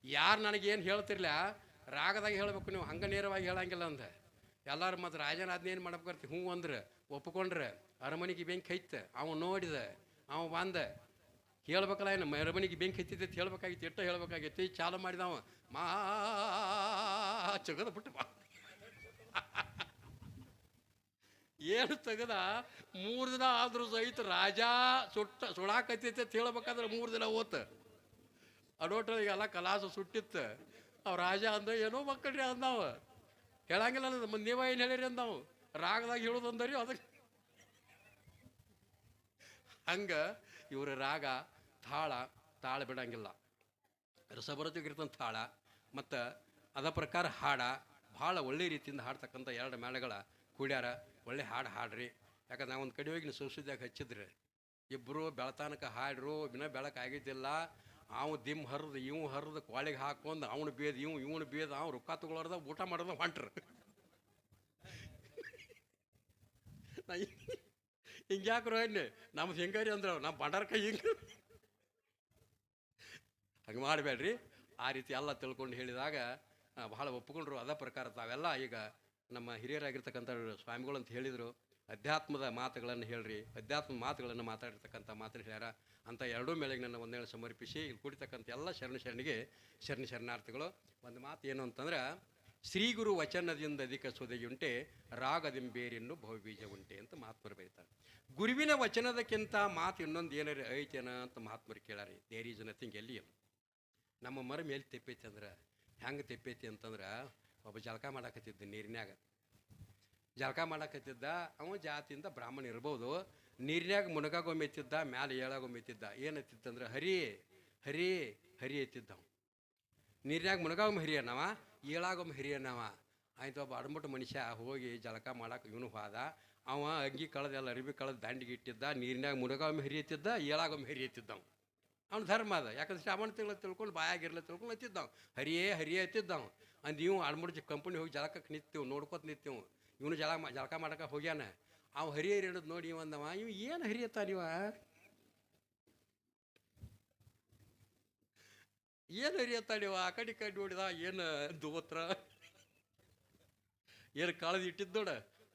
ಯಾರು ನನಗೇನು ಹೇಳ್ತಿರ್ಲ ರಾಗದಾಗ ಹೇಳ್ಬೇಕು, ನೀವು ಹಂಗೆ ನೇರವಾಗಿ ಹೇಳಂಗಿಲ್ಲ ಅಂದ. ಎಲ್ಲರೂ ಮತ್ತು ರಾಜನ ಅದನ್ನೇನು ಮಾಡ್ಬೇಕರ್ತಿ, ಹ್ಞೂ ಅಂದ್ರೆ ಒಪ್ಕೊಂಡ್ರೆ ಅರಮನೆಗೆ ಬೆಂಕಿ ಹೈತೆ. ಅವ ನೋಡಿದ, ಅವ ಬಂದ ಹೇಳ್ಬೇಕಲ್ಲ, ಏನು ಅರಮನೆಗೆ ಬೆಂಕಿ ಹತ್ತಿದ್ದೈತಿ ಹೇಳ್ಬೇಕಾಗಿತ್ತು, ಎಷ್ಟೋ ಹೇಳ್ಬೇಕಾಗಿತ್ತು. ಚಾಲು ಮಾಡಿದವ ಚಗದ ಬಿಟ್ಟು ಏನು ತೆಗದ 3 ದಿನ ಆದ್ರೂ ಸಹಿತ ರಾಜ ಸುಡಾಕತ್ತೈತೆ ಅಂತ ಹೇಳ್ಬೇಕಾದ್ರೆ 3 ದಿನ ಓತ್ ಅಡೋಟ್ರಿಗೆಲ್ಲ ಕಲಾಸ ಸುಟ್ಟಿತ್ತು. ಅವ್ ರಾಜ ಅಂದ ಏನೋ ಮಕ್ಕಳ್ರಿ ಅಂದಾವ, ಹೇಳಂಗಿಲ್ಲ ಅನ್ನೋದು. ನೀವ ಏನು ಹೇಳಿರಿ ಅಂದಾವು, ರಾಗದಾಗ ಹೇಳೋದು ಅಂದರಿ. ಅದಕ್ಕೆ ಹಂಗೆ ಇವ್ರ ರಾಗ ತಾಳ ಬಿಡಂಗಿಲ್ಲ, ರಸಭರಿತವಾಗಿರ್ತಂಥ ತಾಳ ಮತ್ತು ಅದ ಪ್ರಕಾರ ಹಾಡ ಭಾಳ ಒಳ್ಳೆ ರೀತಿಯಿಂದ ಹಾಡ್ತಕ್ಕಂಥ 2 ಮೇಳಗಳ ಕೂಡ್ಯಾರ. ಒಳ್ಳೆ ಹಾಡು ಹಾಡ್ರಿ. ಯಾಕಂದ್ರೆ ನಾವು ಒಂದು ಕಡೆ ಹೋಗಿ ಸುಸುದ್ಯಾಗ ಹಚ್ಚಿದ್ರಿ, ಇಬ್ಬರು ಬೆಳತಾನಕ ಹಾಡ್ರು, ಬೆಳಕು ಆಗಿದ್ದಿಲ್ಲ. ಅವು ದಿಮ್ ಹರಿದು ಇವು ಹರಿದು ಕೋಳಿಗೆ ಹಾಕೊಂಡು ಅವನು ಬೇದ ಇವನು ಬೇದ, ಅವ್ನು ರೊಕ್ಕ ತಗೊಳ್ಳೋದ ಊಟ ಮಾಡೋದ ಹೊಂಟ್ರು. ಹಿಂಗ್ಯಾಕ್ರು ಅನ್ನಿ ನಮ್ದು ಹೆಂಗಾರಿ ಅಂದ್ರೆ ನಮ್ಮ ಬಂಡಾರ ಕೈ ಹಿಂಗೆ ಹಂಗೆ ಮಾಡಬೇಡ್ರಿ. ಆ ರೀತಿ ಎಲ್ಲ ತಿಳ್ಕೊಂಡು ಹೇಳಿದಾಗ ಬಹಳ ಒಪ್ಪಿಕೊಂಡ್ರು. ಅದ ಪ್ರಕಾರ ತಾವೆಲ್ಲ ಈಗ ನಮ್ಮ ಹಿರಿಯರಾಗಿರ್ತಕ್ಕಂಥ ಸ್ವಾಮಿಗಳು ಅಂತ ಹೇಳಿದರು, ಅಧ್ಯಾತ್ಮದ ಮಾತುಗಳನ್ನು ಹೇಳ್ರಿ, ಅಧ್ಯಾತ್ಮದ ಮಾತುಗಳನ್ನು ಮಾತಾಡಿರ್ತಕ್ಕಂಥ ಮಾತನ್ನು ಹೇಳ್ಯಾರ. ಅಂಥ 2 ಮೇಳೆಗೆ ನನ್ನ ವಂದನೆಗಳು ಸಮರ್ಪಿಸಿ ಇಲ್ಲಿ ಕೂಡಿರ್ತಕ್ಕಂಥ ಎಲ್ಲ ಶರಣಿಗೆ ಶರಣಾರ್ಥಿಗಳು. ಒಂದು ಮಾತು ಏನು ಅಂತಂದ್ರೆ, ಶ್ರೀ ಗುರು ವಚನದಿಂದ ಅಧಿಕ ಸೊದೆಯುಂಟೆ, ರಾಗದಿಂಬೇರಿನ್ನು ಬಹುಬೀಜ ಉಂಟೆ ಅಂತ ಮಹಾತ್ಮರು ಬರೀತಾರೆ. ಗುರುವಿನ ವಚನದಕ್ಕಿಂತ ಮಾತು ಇನ್ನೊಂದು ಏನಾರು ಐತೇನ ಅಂತ ಮಹಾತ್ಮರು ಕೇಳಾರಿ. There is nothing. ಎಲ್ಲಿ ನಮ್ಮ ಮರ ಮೇಲೆ ತೆಪ್ಪೈತಿ ಅಂದ್ರೆ ಹೆಂಗೆ ತೆಪ್ಪೈತಿ ಅಂತಂದ್ರೆ, ಒಬ್ಬ ಜಳಕ ಮಾಡಾಕತ್ತಿದ್ದ ನೀರಿನ್ಯಾಗ. ಜಳಕ ಮಾಡಾಕತ್ತಿದ್ದ ಅವ ಜಾತಿಯಿಂದ ಬ್ರಾಹ್ಮಣ ಇರ್ಬೋದು. ನೀರಿನ್ಯಾಗ ಮುನಗಾಗೊಮ್ಮೆ ಎತ್ತಿದ್ದ, ಮ್ಯಾಲೆ ಏಳಾಗೊಮ್ಮೆ ಎತ್ತಿದ್ದ. ಏನು ಎತ್ತಿತ್ತಂದ್ರೆ ಹರಿ ಹರಿ ಹರಿ ಎತ್ತಿದ್ದವ. ನೀರಿನ್ಯಾಗ ಮುನಗಾಗೊಮ್ಮೆ ಹರಿ ಅನ್ನವ, ಏಳಾಗೊಮ್ಮೆ ಹರಿ ಅನ್ನವ. ಆಯ್ತು ಒಬ್ಬ ಅಡಮುಟ್ಟು ಮನುಷ್ಯ ಹೋಗಿ ಜಳಕ ಮಾಡಕ್ಕೆ ಇವನು ಹೋದ. ಅವ ಅಂಗಿ ಕಳೆದೆಲ್ಲ ಅರಿವಿ ಕಳೆದು ದಂಡಿಗೆ ಇಟ್ಟಿದ್ದ. ನೀರಿನ್ಯಾಗ ಮುನಗಾಗೊಮ್ಮೆ ಹರಿ ಎತ್ತಿದ್ದ, ಏಳಾಗೊಮ್ಮೆ ಹರಿ ಎತ್ತಿದ್ದವ. ಅವ್ನು ಧರ್ಮ ಅದ. ಯಾಕಂದ್ರೆ ಶ್ರಾವಣ ತಿಂಗಳ ತಿಳ್ಕೊಂಡು ಬಾಯಾಗಿರ್ಲ ತಿಳ್ಕೊಂಡು ಎತ್ತಿದ್ದವ, ಹರಿಯೇ ಎತ್ತಿದ್ದವ. ಅಂದು ಇವು ಅಡಮುಟ್ಟು ಕಂಪನಿ ಹೋಗಿ ಜಳಕಕ್ಕೆ ನಿಂತೀವಿ, ನೋಡ್ಕೊತ ನಿಂತೀವಿ. ಇವನು ಜಳಕ ಮಾಡಕ್ಕೆ ಹೋಗ್ಯಾನ. ಅವು ಹರಿಯರ್ ಹಿಡಿದು ನೋಡಿ ಒಂದವ, ಇವು ಏನು ಹರಿಯತ್ತ ನೀವ, ಏನು ಹರಿಯತ್ತ ನೀವು? ಆ ಕಡೆ ನೋಡಿದ, ಏನು ದೋತ್ರ ಏನು ಕಾಳದು ಇಟ್ಟಿದ್ದು ನೋಡ.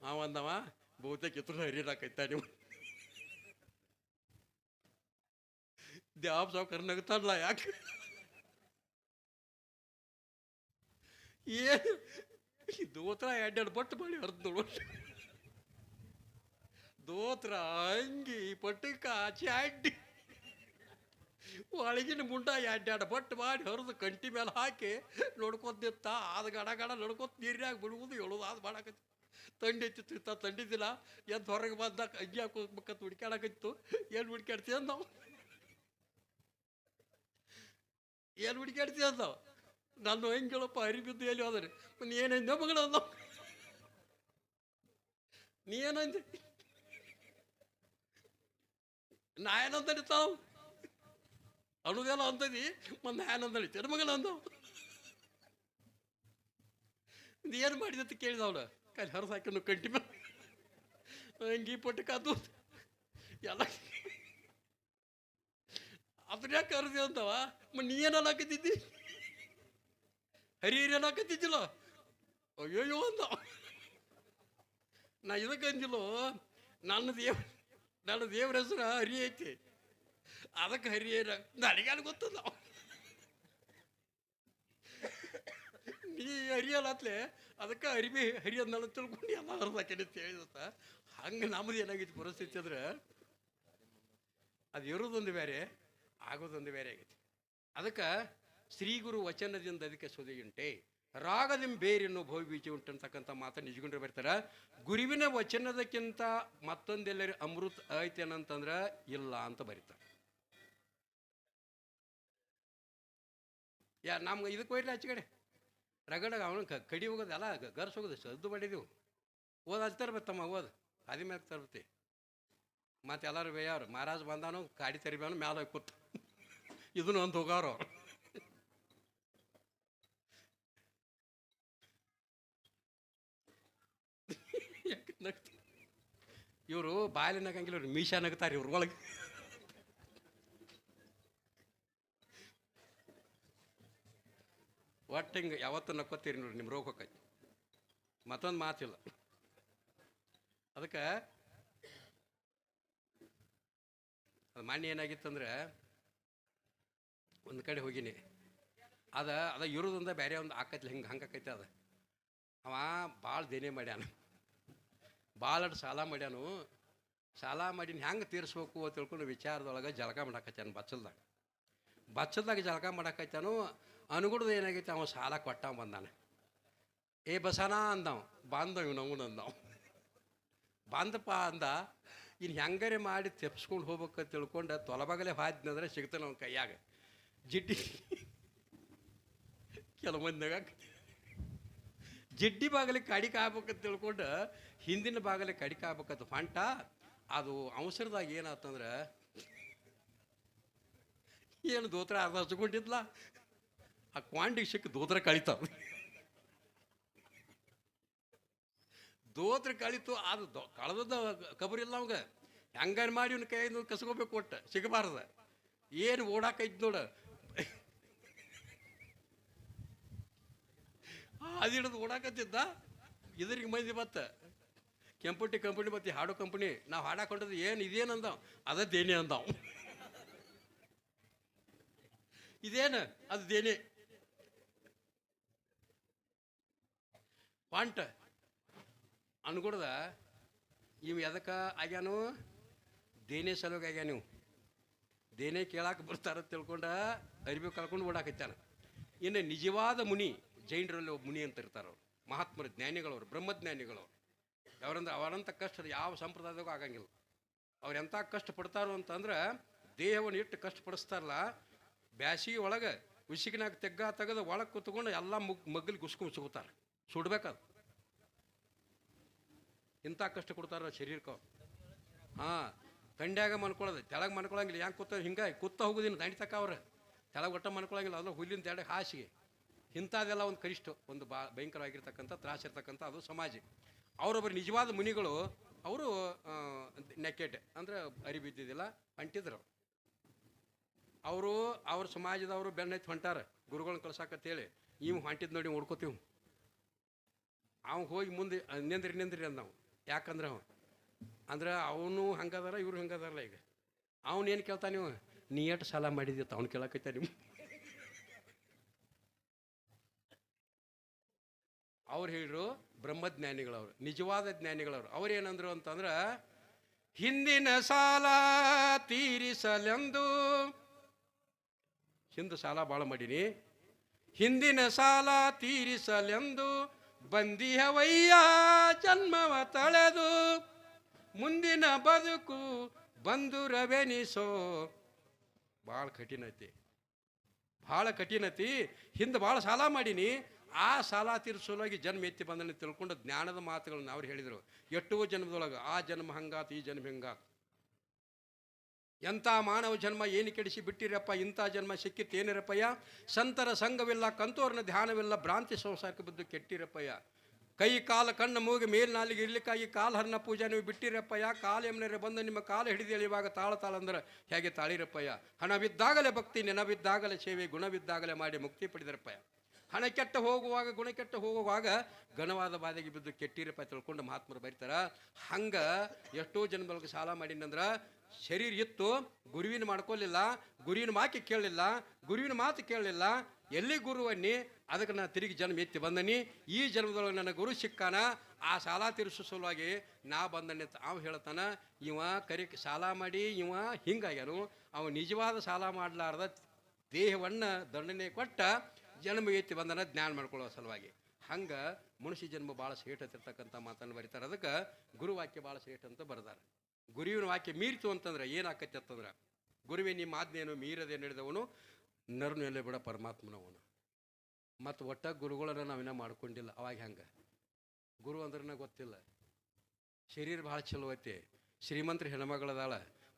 ಅವ ಅಂದವ, ಬಹುತೇಕ ಎತ್ತರ ಹರಿಯಲಾಕೈತ ನೀವು. ದ್ಯಾವ ಸಾವ್ಕಾರ ನಗ್ತಾರಲ್ಲ ಯಾಕೆ ಏನು ದೋತ್ರ ಎರಡೆರಡು ಬಟ್ಟು ಮಾಡಿ ಹರಿದು ನೋಡು ದೋತ್ರ ಅಂಗಿ ಪಟ್ಟಕ್ಕ ಚಾಡ್ಡಿ ಒಳಗಿನ ಮುಂಡ ಎರಡೆರಡು ಬಟ್ಟು ಮಾಡಿ ಹರಿದು ಕಂಟಿ ಮೇಲೆ ಹಾಕಿ ನೋಡ್ಕೊತಿತ್ತ ಅದು ಗಡ ಗಡ ನೋಡ್ಕೊತ ನೀರ್ಯಾಗ ಬಿಡುವುದು ಹೇಳೋದು ಅದು ಮಾಡಾಕತ್ತಿ ತಂಡಿ ಎತ್ತಿತ್ತು ತಂಡಿದ್ದಿಲ್ಲ ಎದ್ದು ಹೊರಗೆ ಬಂದಾಗ ಅಂಗಿ ಹಾಕೋಬೇಕಂತ ಹುಡ್ಕ್ಯಾಡಕತ್ತಿತ್ತು ಏನು ಹುಡ್ಕ್ಯಾಡ್ತೀವಿ ನಾವು ಏನು ಹುಡ್ಕ್ಯಾಡ್ತೀವಿ ಅಂದಾವ ನಾನು ಹೆಂಗೆ ಹೇಳಪ್ಪ ಅರಿಬಿದ್ದು ಎಲ್ಲಿ ಹೋದ್ರಿ ನೀ ಏನಂದ ಮಗಳ ಅಂದಾವ ನೀ ಏನಂದೆ ನಾ ಏನಂತಡಿ ತಾವು ಅನ್ನೋದೆಲ್ಲ ಅಂತದಿ ಮತ್ತು ನಾ ಏನಂದಳಿ ಮಗಳ ಅಂದವ ಇದು ಏನು ಮಾಡಿದಂತ ಕೇಳಿದವಳು ಕೈ ಹರಿದು ಹಾಕಿ ಕಂಟಿ ಮೇಲೆ ಹಂಗೆ ಪಟ್ಟು ಕಾದು ಎಲ್ಲ ಅದ್ರ ಯಾಕೆ ಹರಿದಿ ಅಂತವ ನೀ ಏನಲ್ಲ ಹಾಕತ್ತಿದ್ದಿ ಹರಿಯರಿ ಹಾಕತ್ತಿದ್ದಿಲ್ಲ ಅಯ್ಯೋಯ್ಯೋ ಅಂದ ನಾ ಇದಕ್ಕೆ ಅಂದಿಲ್ಲೋ ನನ್ನ ದೇವ್ರ ಹೆಸರು ಹರಿ ಐತಿ ಅದಕ್ಕೆ ಹರಿಯರ ನನಗೇನು ಗೊತ್ತದ ನೀ ಹರಿಯಲ್ಲತ್ಲೆ ಅದಕ್ಕೆ ಹರಿ ಅಂದಲ್ಲ ತಿಳ್ಕೊಂಡು ಎಲ್ಲ ಹರಿದಾಕೇನೆ ಅಂತ ಹೇಳಿದತ್ತ ಹಂಗೆ ನಮ್ಮದು ಏನಾಗೈತಿ ಪರಿಸ್ಥಿತಿ ಅಂದ್ರೆ ಅದು ಇರೋದೊಂದು ಬೇರೆ ಆಗೋದೊಂದು ಬೇರೆ ಆಗೈತಿ ಅದಕ್ಕೆ ಶ್ರೀ ಗುರು ವಚನದಿಂದ ಅದಕ್ಕೆ ಸುದೆಯುಂಟೆ ರಾಗದಿಂ ಬೇರೆನ್ನು ಭವಿಬೀಜ ಉಂಟಂತಕ್ಕಂಥ ಮಾತನ್ನು ನಿಜಗೊಂಡ್ರೆ ಬರ್ತಾರೆ ಗುರುವಿನ ವಚನದಕ್ಕಿಂತ ಮತ್ತೊಂದೆಲ್ಲರೂ ಅಮೃತ ಐತೇನಂತಂದ್ರೆ ಇಲ್ಲ ಅಂತ ಬರೀತಾರೆ ನಮ್ಗೆ ಇದಕ್ಕೆ ಹೋಯ್ಲಿ ಆಚೆ ಕಡೆ ರಗಡಾಗ ಅವನು ಕಡಿ ಹೋಗೋದು ಎಲ್ಲ ಗರ್ಸ್ ಹೋಗೋದು ಸದ್ದು ಮಾಡಿದೆವು ಓದ್ ಹಚ್ತಾರೆ ಬತ್ತಮ್ಮ ಓದ್ ಅದಿ ಮ್ಯಾಗ ತರ್ಬತ್ತಿ ಮತ್ತೆ ಎಲ್ಲರೂ ಬೇಯವ್ರು ಮಹಾರಾಜ್ ಬಂದಾನು ಗಾಡಿ ತರಿಬೇವನು ಮ್ಯಾಲ ಹೋಗಿ ಕೂತು ಇದನ್ನು ಒಂದು ಹೋಗಾರ ಅವ್ರು ಇವರು ಬಾಯಲ್ಲಿ ನಗಂಗಿಲ್ಲ ಇವ್ರು ಮೀಶಾ ನಗ್ತಾರೆ ಇವ್ರ ಒಳಗೆ ಒಟ್ಟು ಹಿಂಗೆ ಯಾವತ್ತೂ ನಕ್ಕೋತೀರಿ ನೋಡ್ರಿ ನಿಮ್ಮ ರೋಗ ಹೋಗೈತಿ ಮತ್ತೊಂದು ಮಾತಿಲ್ಲ ಅದಕ್ಕೆ ಅದು ಮಾನ್ಯ ಏನಾಗಿತ್ತಂದ್ರೆ ಒಂದು ಕಡೆ ಹೋಗಿನಿ ಅದ ಇರೋದಿಂದ ಬೇರೆ ಒಂದು ಆಕೈತಿ ಹಂಗೆ ಆಕೈತಿ ಅದ ಅವ ಭಾಳ ದೇನೆ ಮಾಡ್ಯಾನ ಭಾಳ ಸಾಲ ಮಾಡ್ಯಾನು ಸಾಲ ಮಾಡಿನ ಹೆಂಗೆ ತೀರಿಸ್ಬೇಕು ಅಂತ ತಿಳ್ಕೊಂಡು ವಿಚಾರದೊಳಗೆ ಜಳಕ ಮಾಡಾಕತ್ತಾನ ಬಚ್ಚಲ್ದಾಗ ಜಳಕ ಮಾಡಾಕತ್ತಾನು ಅನುಗುಣದ ಏನಾಗೈತೆ ಅವ ಸಾಲ ಕೊಟ್ಟ ಬಂದಾನೆ ಏ ಬಸನಾ ಅಂದವ ಬಾಂದವ ಇವ್ ನವನು ಅಂದವ ಬಾಂದಪ್ಪ ಅಂದ ಇನ್ನು ಹೆಂಗಾರೆ ಮಾಡಿ ತೆಪ್ಸ್ಕೊಂಡು ಹೋಗ್ಬೇಕಂತ ತಿಳ್ಕೊಂಡು ತೊಲಬಗಲೇ ಹಾದ್ನಂದ್ರೆ ಸಿಗ್ತಾನೆ ಅವನ ಕೈಯಾಗ ಜಿಡ್ಡಿ ಕೆಲವು ಮಂದಿನಾಗ ಜಿಡ್ಡಿ ಬಾಗಲಿಗೆ ಕಡಿಕೆ ಆಗ್ಬೇಕಂತ ತಿಳ್ಕೊಂಡು ಹಿಂದಿನ ಬಾಗಲಿಗೆ ಕಡಿಕೆ ಆಗ್ಬೇಕಂತ ಫಂಟ ಅದು ಅವಸರದಾಗ ಏನಾತಂದ್ರೆ ಏನು ದೋತ್ರ ಅರ್ಧ ಹಚ್ಕೊಂಡಿದ್ಲ ಆ ಕ್ವಾಂಟಿಗೆ ಸಿಕ್ಕ ದೋತ್ರ ಕಳಿತಾವ ದೋತ್ರ ಕಳಿತು ಅದು ಕಳೆದದ ಕಬರಿಲ್ಲ ಅವಂಗ ಹೆಂಗಾರ ಮಾಡಿ ಇವ್ನ ಕೈಯಿಂದ ಕಸ್ಕೋಬೇಕು ಒಟ್ಟು ಸಿಗಬಾರ್ದ ಏನು ಓಡಾಕೈತಿ ನೋಡ ಅದಿಡದು ಓಡಾಕತ್ತಿದ್ದ ಇದ್ರಿಗೆ ಮಂದಿ ಬತ್ತ ಕೆಂಪುಟ್ಟಿ ಕಂಪನಿ ಬತ್ತಿ ಹಾಡೋ ಕಂಪನಿ ನಾವು ಹಾಡಾಕೊಂಡದ್ದು ಏನು ಇದೇನು ಅಂದಾವ ಅದ ದೇನೆ ಅಂದಾವ ಇದೇನು ಅದು ದೇನೆ ಪಾಂಟ ಅನ್ಕೊಡ್ದ ಇವ್ ಎದಕ್ಕೆ ಆಗ್ಯಾನು ದೇನೆ ಸಲುವಾಗಿ ಆಗ್ಯಾನ ನೀವು ದೇನೆ ಕೇಳಾಕ ಬರ್ತಾರ ತಿಳ್ಕೊಂಡ ಅರಿವಿ ಕಳ್ಕೊಂಡು ಓಡಾಕತ್ತಾನ ಇನ್ನು ನಿಜವಾದ ಮುನಿ ಜೈನರಲ್ಲಿ ಒಬ್ಬ ಮುನಿ ಅಂತ ಇರ್ತಾರೆ ಅವ್ರು ಮಹಾತ್ಮರ ಜ್ಞಾನಿಗಳವ್ರು ಬ್ರಹ್ಮಜ್ಞಾನಿಗಳವ್ರು ಅವರಂದ್ರೆ ಅವರಂಥ ಕಷ್ಟ ಯಾವ ಸಂಪ್ರದಾಯದಾಗೂ ಆಗಂಗಿಲ್ಲ ಅವ್ರು ಎಂಥ ಕಷ್ಟಪಡ್ತಾರೋ ಅಂತಂದ್ರೆ ದೇಹವನ್ನು ಇಟ್ಟು ಕಷ್ಟಪಡಿಸ್ತಾರಲ್ಲ ಬ್ಯಾಸಿಗೆ ಒಳಗೆ ಉಸಿಕಿನಾಗ ತೆಗೆದು ಒಳಗೆ ಕೂತ್ಕೊಂಡು ಎಲ್ಲ ಮಗ್ಗಲಿಗೆ ಉಸ್ಕೊಂಡು ಸುಡ್ಬೇಕದು ಇಂಥ ಕಷ್ಟ ಕೊಡ್ತಾರ ಶರೀರಕ್ಕೆ ಹಾಂ ತಂಡ್ಯಾಗ ಮನ್ಕೊಳ್ಳೋದು ತೆಳಗೆ ಮನ್ಕೊಳಂಗಿಲ್ಲ ಹೆಂಗೆ ಕೂತ ಹಿಂಗೆ ಕೂತ ಹೋಗೋದಿನ ದಂಡಿ ತಕ್ಕ ಅವ್ರು ತೆಳಗೆ ಒಟ್ಟ ಮನ್ಕೊಳಂಗಿಲ್ಲ ಅದ್ರ ಹುಲ್ಲಿನ ತೆಳಗೆ ಹಾಸಿಗೆ ಇಂಥದ್ದೆಲ್ಲ ಒಂದು ಕನಿಷ್ಠ ಒಂದು ಭಯಂಕರವಾಗಿರ್ತಕ್ಕಂಥ ತ್ರಾಸ ಇರ್ತಕ್ಕಂಥ ಅದು ಸಮಾಜ ಅವರೊಬ್ಬರು ನಿಜವಾದ ಮುನಿಗಳು ಅವರು ನೆಕೆಟ್ ಅಂದರೆ ಅರಿಬಿದ್ದಿದ್ದಿಲ್ಲ ಅಂಟಿದ್ರು ಅವರು ಅವ್ರ ಸಮಾಜದವರು ಬೆನ್ನೈತಿ ಹೊಂಟಾರ ಗುರುಗಳನ್ನ ಕಳ್ಸಾಕತ್ತೇಳಿ ಇವು ಹೊಂಟಿದ್ ನೋಡಿ ಹುಡ್ಕೋತೀವಿ ಅವ್ ಹೋಗಿ ಮುಂದೆ ನಿಂದ್ರಿ ಅಂದ ನಾವು ಯಾಕಂದ್ರೆ ಅಂದ್ರೆ ಅವನು ಹಂಗದಾರ ಇವ್ರು ಹಂಗದಾರಲ್ಲ ಈಗ ಅವನೇನು ಕೇಳ್ತಾನೆ ನೀವು ನೀ ಎಷ್ಟು ಸಾಲ ಮಾಡಿದ್ಯ ಅವನು ಕೇಳಕೈತ ನಿಮ್ಮ ಅವ್ರು ಹೇಳಿದ್ರು ಬ್ರಹ್ಮಜ್ಞಾನಿಗಳವ್ರು, ನಿಜವಾದ ಜ್ಞಾನಿಗಳವ್ರು. ಅವ್ರೇನಂದ್ರು ಅಂತಂದ್ರೆ, ಹಿಂದಿನ ಸಾಲ ತೀರಿಸಲೆಂದು, ಹಿಂದೆ ಸಾಲ ಭಾಳ ಮಾಡೀನಿ, ಹಿಂದಿನ ಸಾಲ ತೀರಿಸಲೆಂದು ಬಂದಿಹವಯ್ಯ ಜನ್ಮವ ತಳೆದು, ಮುಂದಿನ ಬದುಕು ಬಂದುರವೆನಿಸೋ. ಭಾಳ ಕಠಿಣ ಐತಿ, ಭಾಳ ಕಠಿಣ ಐತಿ. ಹಿಂದೆ ಭಾಳ ಸಾಲ ಮಾಡೀನಿ, ಆ ಸಾಲ ತೀರಿಸೋಲಾಗಿ ಜನ್ಮ ಎತ್ತಿ ಬಂದನ್ನು ತಿಳ್ಕೊಂಡು ಜ್ಞಾನದ ಮಾತುಗಳನ್ನ ಅವ್ರು ಹೇಳಿದರು. ಎಷ್ಟೋ ಜನ್ಮದೊಳಗೆ ಆ ಜನ್ಮ ಹಂಗಾತು, ಈ ಜನ್ಮ ಹಿಂಗಾತು, ಎಂಥ ಮಾನವ ಜನ್ಮ ಏನು ಕೆಡಿಸಿ ಬಿಟ್ಟಿರಪ್ಪ, ಇಂಥ ಜನ್ಮ ಸಿಕ್ಕಿತ್ತು ಏನಿರಪ್ಪಯ್ಯ, ಸಂತರ ಸಂಘವಿಲ್ಲ, ಕಂತೋರ್ನ ಧ್ಯಾನವಿಲ್ಲ, ಭ್ರಾಂತಿ ಸಂಸಾರಕ್ಕೆ ಬಿದ್ದು ಕೆಟ್ಟಿರಪ್ಪಯ್ಯ, ಕೈ ಕಾಲ ಕಣ್ಣು ಮೂಗಿ ಮೇಲ್ನಾಲಿಗೆ ಇರ್ಲಿಕ್ಕಾಗಿ ಕಾಲು ಹರಣ ಪೂಜೆ ನೀವು ಬಿಟ್ಟಿರಪ್ಪಯ್ಯ, ಕಾಲು ಎಮ್ನರೆ ಬಂದು ನಿಮ್ಮ ಕಾಲು ಹಿಡಿದು ಎಳೆಯುವಾಗ ತಾಳ ಅಂದ್ರೆ ಹೇಗೆ ತಾಳಿರಪ್ಪಯ್ಯ, ಹಣವಿದ್ದಾಗಲೇ ಭಕ್ತಿ, ನೆನವಿದ್ದಾಗಲೇ ಸೇವೆ, ಗುಣವಿದ್ದಾಗಲೇ ಮಾಡಿ ಮುಕ್ತಿ ಪಡೆದಿರಪ್ಪಯ್ಯ, ಹಣ ಕೆಟ್ಟ ಹೋಗುವಾಗ ಗುಣ ಕೆಟ್ಟ ಹೋಗುವಾಗ ಘನವಾದ ಬಾಧೆಗೆ ಬಿದ್ದು ಕೆಟ್ಟಿರಪ್ಪ ತಿಳ್ಕೊಂಡು ಮಹಾತ್ಮರು ಬರೀತಾರ. ಹಂಗೆ ಎಷ್ಟೋ ಜನ್ಮದೊಳಗೆ ಸಾಲ ಮಾಡೀನಂದ್ರೆ ಶರೀರ ಇತ್ತು, ಗುರುವಿನ ಮಾಡ್ಕೊಲಿಲ್ಲ, ಗುರುವಿನ ಮಾತು ಕೇಳಲಿಲ್ಲ, ಗುರುವಿನ ಮಾತು ಕೇಳಲಿಲ್ಲ, ಎಲ್ಲಿ ಗುರುವನ್ನಿ, ಅದಕ್ಕೆ ನಾನು ತಿರುಗಿ ಜನ್ಮ ಎತ್ತಿ ಬಂದನಿ, ಈ ಜನ್ಮದೊಳಗೆ ನನ್ನ ಗುರು ಸಿಕ್ಕಾನ, ಆ ಸಾಲ ತೀರಿಸೋ ಸಲುವಾಗಿ ನಾ ಬಂದನೆ ಅಂತ ಅವ ಹೇಳ್ತಾನ. ಇವ ಸಾಲ ಮಾಡಿ ಇವ ಹಿಂಗಾಗ್ಯಾನು, ಅವ ನಿಜವಾದ ಸಾಲ ಮಾಡಲಾರ್ದ ದೇಹವನ್ನು ದಂಡನೆ ಕೊಟ್ಟ ಜನ್ಮ ಎತ್ತಿ ಬಂದನ ಜ್ಞಾನ ಮಾಡ್ಕೊಳ್ಳೋ ಸಲುವಾಗಿ. ಹಂಗೆ ಮನುಷ್ಯ ಜನ್ಮ ಭಾಳ ಶ್ರೇಷ್ಠತಿರ್ತಕ್ಕಂಥ ಮಾತನ್ನು ಬರೀತಾರೆ. ಅದಕ್ಕೆ ಗುರುವಾಕ್ಯ ಭಾಳ ಶ್ರೇಷ್ಠ ಅಂತ ಬರ್ದಾರೆ. ಗುರುವಿನ ವಾಕ್ಯ ಮೀರಿತು ಅಂತಂದ್ರೆ ಏನಾಕೈತಿ ಅಂತಂದ್ರೆ, ಗುರುವೇ ನಿಮ್ಮ ಆಜ್ಞೆಯನ್ನು ಮೀರದೆ ನಡೆದವನು ನರನು ಎಲ್ಲೇ ಬಿಡ ಪರಮಾತ್ಮನವನು. ಮತ್ತು ಒಟ್ಟ ಗುರುಗಳನ್ನು ನಾವಿನ್ನ ಮಾಡ್ಕೊಂಡಿಲ್ಲ. ಅವಾಗ ಹೆಂಗೆ ಗುರು ಅಂದ್ರೆ ಗೊತ್ತಿಲ್ಲ. ಶರೀರ ಭಾಳ ಚಲೋ ಐತಿ, ಶ್ರೀಮಂತರ ಹೆಣ್ಮಗಳದಾಳ,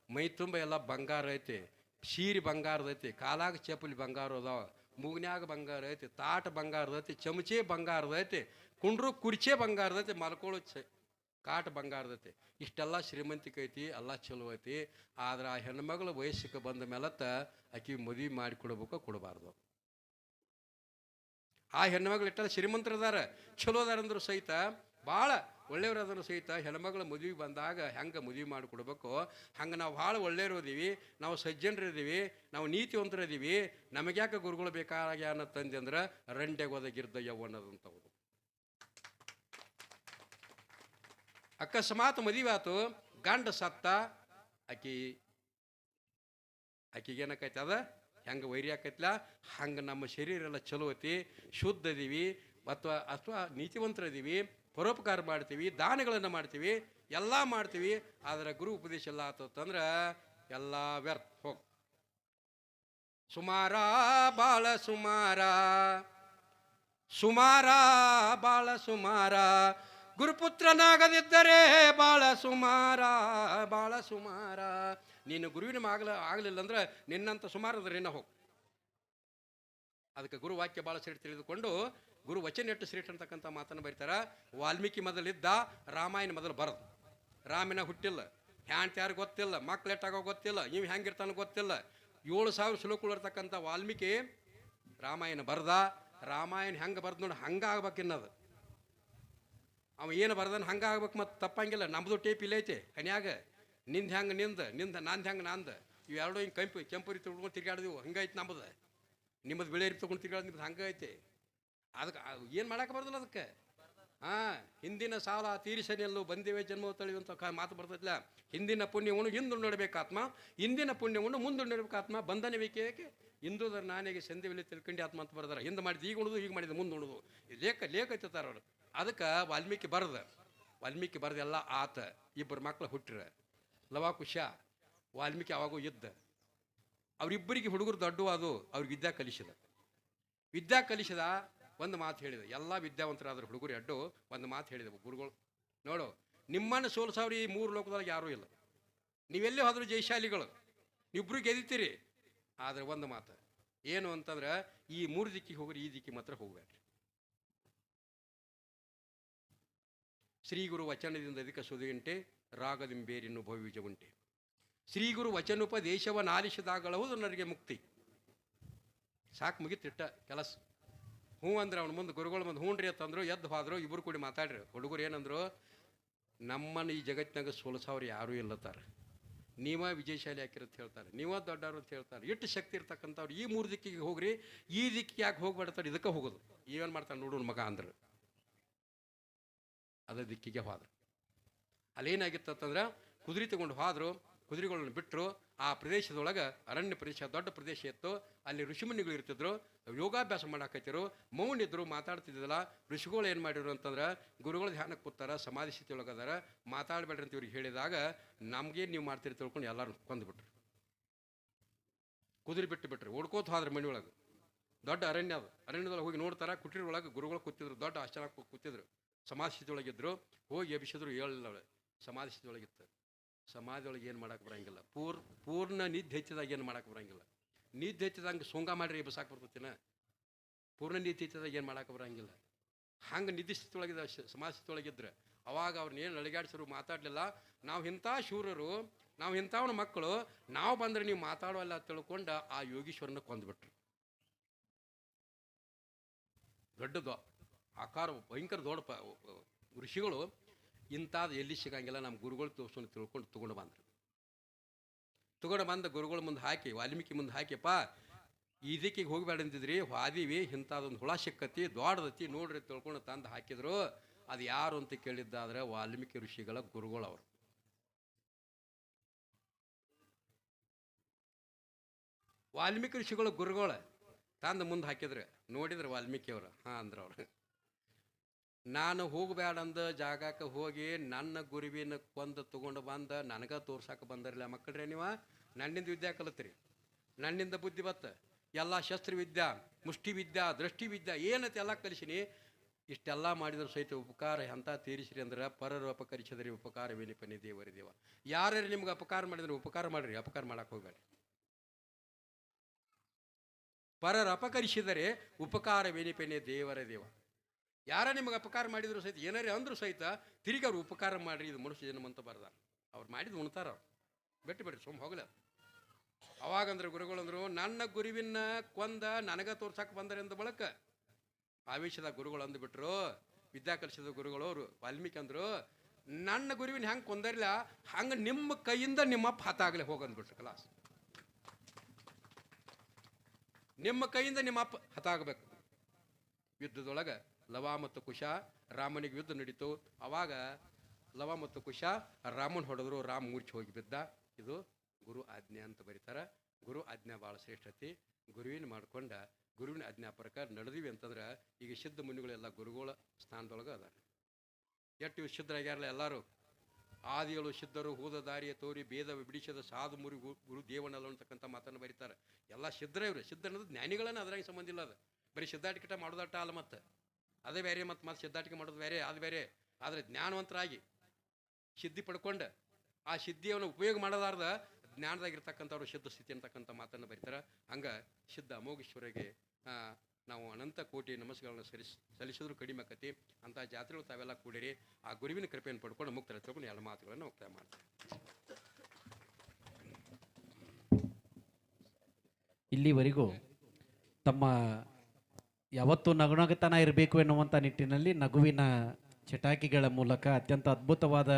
ಮೈ ತುಂಬ ಎಲ್ಲ ಬಂಗಾರ ಐತಿ, ಸೀರೆ ಬಂಗಾರದೈತಿ, ಕಾಲಾಗ ಚಪ್ಪಲಿ ಬಂಗಾರ ಅದಾವ, ಮೂಗ್ನ್ಯಾಗ ಬಂಗಾರ ಐತಿ, ತಾಟ ಬಂಗಾರದೈತಿ, ಚಮಚೆ ಬಂಗಾರದೈತಿ, ಕುಂಡ್ರು ಕುರ್ಚೆ ಬಂಗಾರದೈತಿ, ಮಲ್ಕೊಳ್ಳೋ ಕಾಟ ಬಂಗಾರದೈತಿ. ಇಷ್ಟೆಲ್ಲ ಶ್ರೀಮಂತಿಕೆ ಐತಿ, ಎಲ್ಲ ಚಲೋ ಐತಿ. ಆದ್ರೆ ಆ ಹೆಣ್ಮಗಳು ವಯಸ್ಸಿಗೆ ಬಂದ ಮೇಲತ್ತ ಆಕೆ ಮದುವೆ ಮಾಡಿ ಕೊಡ್ಬೇಕು, ಕೊಡಬಾರ್ದು. ಆ ಹೆಣ್ಮಗಳು ಇಟ್ಟಲ್ಲ ಶ್ರೀಮಂತರದಾರ, ಚಲೋ ಅದಾರ ಅಂದ್ರು ಸಹಿತ, ಭಾಳ ಒಳ್ಳೆಯವ್ರದಾರು ಸಹಿತ ಹೆಣ್ಮಗಳ ಮದುವೆ ಬಂದಾಗ ಹೆಂಗೆ ಮದುವೆ ಮಾಡಿ ಕೊಡ್ಬೇಕು, ಹಂಗೆ ನಾವು ಭಾಳ ಒಳ್ಳೆಯವರು ಇದೀವಿ, ನಾವು ಸಜ್ಜನರು ಇದೀವಿ, ನಾವು ನೀತಿವಂತರು ಇದೀವಿ, ನಮಗ್ಯಾಕೆ ಗುರುಗಳು ಬೇಕಾಗ್ಯಾನ ತಂದೆ ಅಂದ್ರೆ ರಂಡೆಗೆ ಒದಗಿರ್ದ ಯವ್ವನದಂಥವ್ರು. ಅಕಸ್ಮಾತ್ ಮದುವೆ ಆತು, ಗಂಡ ಸತ್ತ, ಆಕಿಗೇನಕೈತಿ ಅದ ಹೆಂಗೆ ವೈರಿ ಆಕೈತಿಲ್ಲ. ಹಂಗೆ ನಮ್ಮ ಶರೀರ ಎಲ್ಲ ಚಲೋ ಐತಿ, ಶುದ್ಧ ಇದೀವಿ, ಅಥವಾ ನೀತಿವಂತರ ಇದೀವಿ, ಪರೋಪಕಾರ ಮಾಡ್ತೀವಿ, ದಾನಗಳನ್ನು ಮಾಡ್ತೀವಿ, ಎಲ್ಲ ಮಾಡ್ತೀವಿ. ಆದರೆ ಗುರು ಉಪದೇಶ ಎಲ್ಲ ಆತಂದ್ರೆ ಎಲ್ಲ ವ್ಯರ್ಥ. ಹೋಗಿ ಸುಮಾರ ಬಾಳ ಸುಮಾರ, ಸುಮಾರ ಬಾಳ ಸುಮಾರ, ಗುರುಪುತ್ರನಾಗದಿದ್ದರೆ ಬಾಳ ಸುಮಾರ, ಬಾಳ ಸುಮಾರ. ನೀನು ಗುರುವಿನ ಆಗಲಿಲ್ಲ ಅಂದ್ರೆ ನಿನ್ನಂತ ಸುಮಾರು ಅಂದ್ರೆ ನಿನ್ನ ಹೋಗಿ. ಅದಕ್ಕೆ ಗುರು ವಾಕ್ಯ ಭಾಳ ಶ್ರೇಷ್ಠ ತಿಳಿದುಕೊಂಡು ಗುರು ವಚನ ಎಷ್ಟು ಶ್ರೇಷ್ಠ ಅಂತಕ್ಕಂಥ ಮಾತನ್ನು ಬರೀತಾರ. ವಾಲ್ಮೀಕಿ ಮೊದಲಿದ್ದ, ರಾಮಾಯಣ ಮೊದಲು ಬರದು. ರಾಮನ ಹುಟ್ಟಿಲ್ಲ, ಹ್ಯಾಂಟ್ ಯಾರು ಗೊತ್ತಿಲ್ಲ, ಮಕ್ಳು ಎಟ್ಟಾಗೋ ಗೊತ್ತಿಲ್ಲ, ಇವು ಹೆಂಗಿರ್ತಾನೋ ಗೊತ್ತಿಲ್ಲ. 7,000 ಶ್ಲೋಕಗಳು ಇರ್ತಕ್ಕಂಥ ವಾಲ್ಮೀಕಿ ರಾಮಾಯಣ ಬರ್ದ. ರಾಮಾಯಣ ಹೆಂಗೆ ಬರ್ದು ನೋಡಿ ಹಂಗೆ ಆಗ್ಬೇಕಿನ್ನದು. ಅವ ಏನು ಬರ್ದನ್ ಹಂಗೆ ಆಗ್ಬೇಕು, ಮತ್ತು ತಪ್ಪಂಗಿಲ್ಲ. ನಮ್ಮದು ಟೇಪ್ ಇಲ್ಲ ಐತೆ ಹನ್ಯಾಗ, ನಿಂದು ಹೆಂಗೆ ನಿಂದ ನಂದು ಹೆಂಗೆ ನಂದು, ಇವೆರಡು ಹಿಂಗೆ ಕೆಂಪುರಿ ತೊಗೊಂಡು ತಿರ್ಗಾಡಿದೆವು, ಹಂಗೈತೆ ನಮ್ಮದು. ನಿಮ್ಮದು ಬಿಳಿ ತೊಗೊಂಡು ತಿರ್ಗಾಡಿ ನಿಮ್ದು ಹಂಗೆ ಐತೆ. ಅದಕ್ಕೆ ಏನು ಮಾಡಕ್ಕೆ ಬರೋದಿಲ್ಲ ಅದಕ್ಕೆ. ಹಿಂದಿನ ಸಾಲ ತೀರಿಸನೆಲ್ಲೂ ಬಂದೇವೆ ಜನ್ಮ ತಳೆಯುವಂಥ ಮಾತು ಬರ್ತೈತಿಲ್ಲ. ಹಿಂದಿನ ಪುಣ್ಯವನ್ನು ಹಿಂದು ನೋಡಬೇಕಾತ್ಮ, ಇಂದಿನ ಪುಣ್ಯವನ್ನು ಮುಂದೆ ನೋಡಬೇಕಾತ್ಮ, ಬಂಧನ ಬೇಕೇಕೆ ಇಂದುದರ ನಾನೆಗೆ ಸಂಧಿವಿಲ್ಲಿ ತಿಳ್ಕೊಂಡು ಆತ್ಮ ಅಂತ ಬರ್ದಾರ. ಹಿಂದೆ ಮಾಡಿದ್ದು ಈಗ ಉಣೋದು, ಈಗ ಮಾಡಿದ್ದು ಮುಂದೆ ಉಣೋದು, ಲೇಖ ಐತಾರ ಅವರು. ಅದಕ್ಕೆ ವಾಲ್ಮೀಕಿ ಬರೆದೆಲ್ಲ ಆತ. ಇಬ್ಬರು ಮಕ್ಳು ಹುಟ್ಟಿರ, ಲವಾಕುಶ, ವಾಲ್ಮೀಕಿ ಅವಾಗೂ ಇದ್ದ. ಅವರಿಬ್ಬರಿಗೆ ಹುಡುಗರು ದೊಡ್ಡವಾದು, ಅವ್ರಿಗೆ ವಿದ್ಯಾ ಕಲಿಸಿದ ಒಂದು ಮಾತು ಹೇಳಿದ. ಎಲ್ಲ ವಿದ್ಯಾವಂತರಾದ್ರು ಹುಡುಗರು ಅಡ್ಡು ಒಂದು ಮಾತು ಹೇಳಿದವು ಗುರುಗಳು. ನೋಡು, ನಿಮ್ಮನ್ನು ಸೋಲ್ಸವ್ರು ಈ 3 ಲೋಕದೊಳಗೆ ಯಾರೂ ಇಲ್ಲ. ನೀವೆಲ್ಲೇ ಹೋದ್ರು ಜಯಶಾಲಿಗಳು, ಇಬ್ಬರು ಗೆದಿತೀರಿ. ಆದರೆ ಒಂದು ಮಾತು ಏನು ಅಂತಂದ್ರೆ, ಈ 3 ದಿಕ್ಕಿಗೆ ಹೋಗ್ರಿ, ಈ ದಿಕ್ಕಿಗೆ ಮಾತ್ರ ಹೋಗ್ಬೇಡ್ರಿ. ಶ್ರೀ ಗುರು ವಚನದಿಂದ ಅಧಿಕ ಸುದಿಗಂಟೆ, ರಾಗದಿಂಬೇರಿನ್ನು ಭವ್ಯಜ ಉಂಟೆ. ಶ್ರೀ ಗುರು ವಚನೋಪದೇಶವನ್ನು ಆಲಿಸಿದಾಗಲಹುದು ನನಗೆ ಮುಕ್ತಿ. ಸಾಕು, ಮುಗಿತಿಟ್ಟ ಕೆಲಸ. ಹ್ಞೂ ಅಂದ್ರೆ ಅವ್ನ ಮುಂದೆ ಗುರುಗಳು ಮುಂದೆ ಹ್ಞೂನ್ರಿ ಅಂತಂದ್ರು, ಎದ್ದು ಹೋದ್ರು. ಇಬ್ಬರು ಕೂಡಿ ಮಾತಾಡ್ರಿ. ಹುಡುಗರು ಏನಂದ್ರು, ನಮ್ಮನ್ನು ಈ ಜಗತ್ತಿನಾಗ ಸೋಲಿಸೋರು ಯಾರೂ ಇಲ್ಲತ್ತಾರ. ನೀವ ವಿಜಯಶಾಲಿ ಹಾಕಿರತ್ ಹೇಳ್ತಾರೆ, ನೀವ ದೊಡ್ಡವರು ಅಂತ ಹೇಳ್ತಾರೆ. ಎಷ್ಟು ಶಕ್ತಿ ಇರ್ತಕ್ಕಂಥವ್ರು ಈ 3 ದಿಕ್ಕಿಗೆ ಹೋಗ್ರಿ, ಈ ದಿಕ್ಕಿಗೆ ಯಾಕೆ ಹೋಗ್ಬೇಡ್ತಾರೆ, ಇದಕ್ಕೆ ಹೋಗೋದು. ಏನು ಮಾಡ್ತಾನೆ ನೋಡೋಣ ಮಗ ಅಂದ್ರೆ ಅದೇ ದಿಕ್ಕಿಗೆ ಹೋದ್ರು. ಅಲ್ಲೇನಾಗಿತ್ತಂದ್ರೆ ಕುದುರೆ ತಗೊಂಡು ಹೋದ್ರು, ಕುದುರೆಗಳನ್ನು ಬಿಟ್ಟರು. ಆ ಪ್ರದೇಶದೊಳಗೆ ಅರಣ್ಯ ಪ್ರದೇಶ, ದೊಡ್ಡ ಪ್ರದೇಶ ಇತ್ತು. ಅಲ್ಲಿ ಋಷಿಮುನಿಗಳು ಇರ್ತಿದ್ರು, ಯೋಗಾಭ್ಯಾಸ ಮಾಡಾಕತ್ತಿರು, ಮೌನ ಇದ್ರು, ಮಾತಾಡ್ತಿದ್ದಿಲ್ಲ. ಋಷಿಗಳು ಏನು ಮಾಡಿದ್ರು ಅಂತಂದ್ರೆ ಗುರುಗಳು ಧ್ಯಾನಕ್ಕೆ ಕೂತಾರ, ಸಮಾಧಿ ಸ್ಥಿತಿ ಒಳಗದಾರ, ಮಾತಾಡಬೇಡ್ರಿ ಅಂತ ಇವ್ರಿಗೆ ಹೇಳಿದಾಗ ನಮ್ಗೇನು ನೀವು ಮಾಡ್ತೀರಿ ತಿಳ್ಕೊಂಡು ಎಲ್ಲರೂ ಕೊಂದುಬಿಟ್ರು. ಕುದುರೆ ಬಿಟ್ಟರು, ಓಡ್ಕೋತ ಹೋದ್ರೆ ಮನೆ ಒಳಗೆ. ದೊಡ್ಡ ಅರಣ್ಯ ಅದು. ಅರಣ್ಯದೊಳಗೆ ಹೋಗಿ ನೋಡ್ತಾರ, ಕುಟೀರ ಒಳಗೆ ಗುರುಗಳು ಕೂತಿದ್ರು, ದೊಡ್ಡ ಆಶ್ಚರ್ಯ ಕೂತಿದ್ರು, ಸಮಾಧಿ ಸ್ಥಿತಿ ಒಳಗಿದ್ರು. ಹೋಗಿ ಎಬ್ಬಿಸಿದ್ರು, ಹೇಳಿಲ್ಲ ಅವಳೆ ಸಮಾಧಿ ಸ್ಥಿತಿ ಒಳಗಿತ್ತು. ಸಮಾಧಿ ಒಳಗೆ ಏನು ಮಾಡಕ್ಕೆ ಬರಂಗಿಲ್ಲ. ಪೂರ್ಣ ನಿದ್ದೆ ಹೆಚ್ಚಿದಾಗ ಏನು ಮಾಡಕ್ಕೆ ಬರಂಗಿಲ್ಲ. ನಿದ್ದೆ ಹೆಚ್ಚಿದಂಗೆ ಸೋಂಗ ಮಾಡ್ರಿ ಎಬ್ಬಸಾಕ್ ಬರ್ತತಿನ. ಪೂರ್ಣ ನಿದ್ದೆ ಹೆಚ್ಚಿದಾಗ ಏನು ಮಾಡಕ್ಕೆ ಬರಂಗಿಲ್ಲ. ಹಂಗೆ ನಿದ್ದೆ ಸ್ಥಿತಿ ಒಳಗಿದ, ಸಮಾಧಿ ಸ್ಥಿತಿ ಒಳಗಿದ್ರೆ ಅವಾಗ ಅವ್ರನ್ನೇನು ಅಳಿಗಾಡ್ಸರು, ಮಾತಾಡಲಿಲ್ಲ. ನಾವು ಇಂಥ ಶೂರರು, ನಾವು ಇಂಥವನ ಮಕ್ಕಳು, ನಾವು ಬಂದರೆ ನೀವು ಮಾತಾಡೋಲ್ಲ ತಿಳ್ಕೊಂಡು ಆ ಯೋಗೀಶ್ವರನ ಕೊಂದುಬಿಟ್ರು. ದೊಡ್ಡದು ಆಕಾರ, ಭಯಂಕರ ದೊಡ್ಡ ಋಷಿಗಳು ಇಂಥದ್ದು ಎಲ್ಲಿ ಸಿಗಂಗಿಲ್ಲ, ನಮ್ಮ ಗುರುಗಳು ತೋರ್ಸೋನು ತಿಳ್ಕೊಂಡು ತೊಗೊಂಡು ಬಂದ ಗುರುಗಳ ಮುಂದೆ ಹಾಕಿ, ವಾಲ್ಮೀಕಿ ಮುಂದೆ ಹಾಕಿಪ್ಪ, ಈ ದಿಕ್ಕಿಗೆ ಹೋಗ್ಬೇಡ ಅಂತಿದ್ರಿ, ಹಾದಿವಿ, ಇಂಥದ್ದೊಂದು ಹುಳ ಸಿಕ್ಕತಿ, ದೊಡ್ಡದತಿ ನೋಡ್ರಿ ತಿಳ್ಕೊಂಡು ತಂದು ಹಾಕಿದ್ರು. ಅದು ಯಾರು ಅಂತ ಕೇಳಿದ್ದಾದ್ರೆ ವಾಲ್ಮೀಕಿ ಋಷಿಗಳ ಗುರುಗಳು ಅವರು. ವಾಲ್ಮೀಕಿ ಋಷಿಗಳ ಗುರುಗಳು ತಂದು ಮುಂದೆ ಹಾಕಿದ್ರು. ನೋಡಿದ್ರು ವಾಲ್ಮೀಕಿ ಅವರು. ಹಾಂ ಅಂದ್ರೆ ಅವ್ರು, ನಾನು ಹೋಗಬೇಡಂದ ಜಾಗಕ್ಕೆ ಹೋಗಿ ನನ್ನ ಗುರುವಿನ ಕೊಂದು ತೊಗೊಂಡು ಬಂದ ನನಗೆ ತೋರ್ಸಾಕೆ ಬಂದಿರಲಿಲ್ಲ ಮಕ್ಕಳ್ರೆ. ನೀವು ನನ್ನಿಂದ ವಿದ್ಯೆ ಕಲಿತ್ರಿ, ನನ್ನಿಂದ ಬುದ್ಧಿ ಬತ್ತ, ಎಲ್ಲ ಶಸ್ತ್ರವಿದ್ಯಾ, ಮುಷ್ಟಿವಿದ್ಯಾ, ದೃಷ್ಟಿವಿದ್ಯಾ ಏನಂತ ಎಲ್ಲ ಕಲಿಸಿನಿ. ಇಷ್ಟೆಲ್ಲ ಮಾಡಿದ್ರು ಸಹಿತ ಉಪಕಾರ ಎಂತ ತೀರಿಸ್ರಿ ಅಂದ್ರೆ ಪರರು ಅಪಕರಿಸಿದ್ರಿ ಉಪಕಾರವೇನಿಪನಿ ದೇವರ ದೇವ. ಯಾರ್ಯಾರು ನಿಮ್ಗೆ ಅಪಕಾರ ಮಾಡಿದ್ರೆ ಉಪಕಾರ ಮಾಡಿರಿ, ಅಪಕಾರ ಮಾಡಕ್ಕೆ ಹೋಗ್ಬೇಡಿ. ಪರರು ಅಪಕರಿಸಿದರೆ ಉಪಕಾರವೇನಿಪನಿ ದೇವರ ದೇವ. ಯಾರ ನಿಮಗೆ ಅಪಕಾರ ಮಾಡಿದ್ರು ಸಹಿತ, ಏನಾರೇ ಅಂದ್ರು ಸಹಿತ ತಿರುಗಿ ಅವ್ರು ಉಪಕಾರ ಮಾಡಿರಿ, ಇದು ಮನುಷ್ಯ ಜನ್ಮ ಅಂತ ಬರ್ದಾರ. ಅವ್ರು ಮಾಡಿದ್ದು ಉಣ್ತಾರ, ಅವ್ರು ಬೆಟ್ಟು ಬಿಡ್ರಿ, ಸುಮ್ಮ ಹೋಗ್ಲ. ಅವಾಗಂದ್ರೆ ಗುರುಗಳಂದ್ರು, ನನ್ನ ಗುರುವಿನ ಕೊಂದ ನನಗೆ ತೋರ್ಸಕ್ಕೆ ಬಂದರೆಂದ ಬಳಕ ಆವೇಶದ ಗುರುಗಳು ಅಂದುಬಿಟ್ರು. ವಿದ್ಯಾ ಕಲಿಸಿದ ಗುರುಗಳು ಅವರು ವಾಲ್ಮೀಕಿ ಅಂದರು, ನನ್ನ ಗುರುವಿನ ಹೆಂಗೆ ಕೊಂದರಿಲ್ಲ ಹಂಗೆ ನಿಮ್ಮ ಕೈಯಿಂದ ನಿಮ್ಮಪ್ಪ ಹತ್ತಾಗಲೇ ಹೋಗಂದ್ಬಿಟ್ರು. ಕಲಾಸ್, ನಿಮ್ಮ ಕೈಯಿಂದ ನಿಮ್ಮಪ್ಪ ಹತ್ತಾಗಬೇಕು. ಯುದ್ಧದೊಳಗೆ ಲವ ಮತ್ತು ಕುಶ, ರಾಮನಿಗೆ ಯುದ್ಧ ನಡೀತು. ಅವಾಗ ಲವ ಮತ್ತು ಕುಶ ರಾಮನ್ ಹೊಡೆದ್ರು, ರಾಮ್ ಮೂರ್ಛೆ ಹೋಗಿ ಬಿದ್ದ. ಇದು ಗುರು ಆಜ್ಞೆ ಅಂತ ಬರೀತಾರೆ. ಗುರು ಆಜ್ಞೆ ಭಾಳ ಶ್ರೇಷ್ಠತೆ. ಗುರುವಿನ ಮಾಡ್ಕೊಂಡ ಗುರುವಿನ ಆಜ್ಞಾ ಪ್ರಕಾರ ನಡೆದಿವಿ ಅಂತಂದ್ರೆ ಈಗ ಸಿದ್ಧ ಮುನಿಗಳೆಲ್ಲ ಗುರುಗಳ ಸ್ಥಾನದೊಳಗೆ ಅದಾರ. ಎಷ್ಟು ಸಿದ್ಧರಾಗ್ಯಾರಲ್ಲ ಎಲ್ಲರೂ. ಆದಿಗಳು ಸಿದ್ಧರು ಹೂದ ದಾರಿಯ ತೋರಿ ಭೇದ ಬಿಡಿಸದ ಸಾಧು ಮುರಿ ಗುರು ದೇವನಲ್ಲ ಅಂತಕ್ಕಂಥ ಮಾತನ್ನು ಬರೀತಾರೆ. ಎಲ್ಲ ಸಿದ್ಧರೇ ಇವ್ರು. ಸಿದ್ಧ ಅನ್ನೋದು ಜ್ಞಾನಿಗಳನ್ನ ಅದ್ರಾಗ ಸಂಬಂಧ ಇಲ್ಲ. ಅದು ಬರೀ ಸಿದ್ಧಾಟಿಕೆ ಮಾಡೋದಟ್ಟ ಅಲ್ಲ, ಮತ್ತು ಅದೇ ಬೇರೆ, ಮತ್ತು ಸಿದ್ಧಾಟಿಕೆ ಮಾಡೋದು ಬೇರೆ, ಅದು ಬೇರೆ. ಆದರೆ ಜ್ಞಾನವಂತರಾಗಿ ಸಿದ್ಧಿ ಪಡ್ಕೊಂಡು ಆ ಸಿದ್ಧಿಯನ್ನು ಉಪಯೋಗ ಮಾಡೋದಾರ್ದ ಜ್ಞಾನದಾಗಿರ್ತಕ್ಕಂಥವ್ರು ಸಿದ್ಧ ಸ್ಥಿತಿ ಅಂತಕ್ಕಂಥ ಮಾತನ್ನು ಬರೀತಾರೆ. ಹಂಗೆ ಸಿದ್ಧ ಅಮೋಘೇಶ್ವರಿಗೆ ನಾವು ಅನಂತ ಕೋಟಿ ನಮಸ್ಕಾರಗಳನ್ನು ಸಲ್ಲಿಸಿದ್ರು ಕಡಿಮೆ ಆಕತಿ. ಅಂಥ ಜಾತ್ರೆಗಳು ತಾವೆಲ್ಲ ಕೂಡಿರಿ, ಆ ಗುರುವಿನ ಕೃಪೆಯನ್ನು ಪಡ್ಕೊಂಡು ಮುಕ್ತರ ತಿಳ್ಕೊಂಡು ಎಲ್ಲ ಮಾತುಗಳನ್ನು ಮುಕ್ತಾಯ ಮಾಡ್ತಾರೆ. ಇಲ್ಲಿವರೆಗೂ ತಮ್ಮ ಯಾವತ್ತೂ ನಗುನಗುತನ ಇರಬೇಕು ಎನ್ನುವಂಥ ನಿಟ್ಟಿನಲ್ಲಿ ನಗುವಿನ ಚಟಾಕಿಗಳ ಮೂಲಕ ಅತ್ಯಂತ ಅದ್ಭುತವಾದ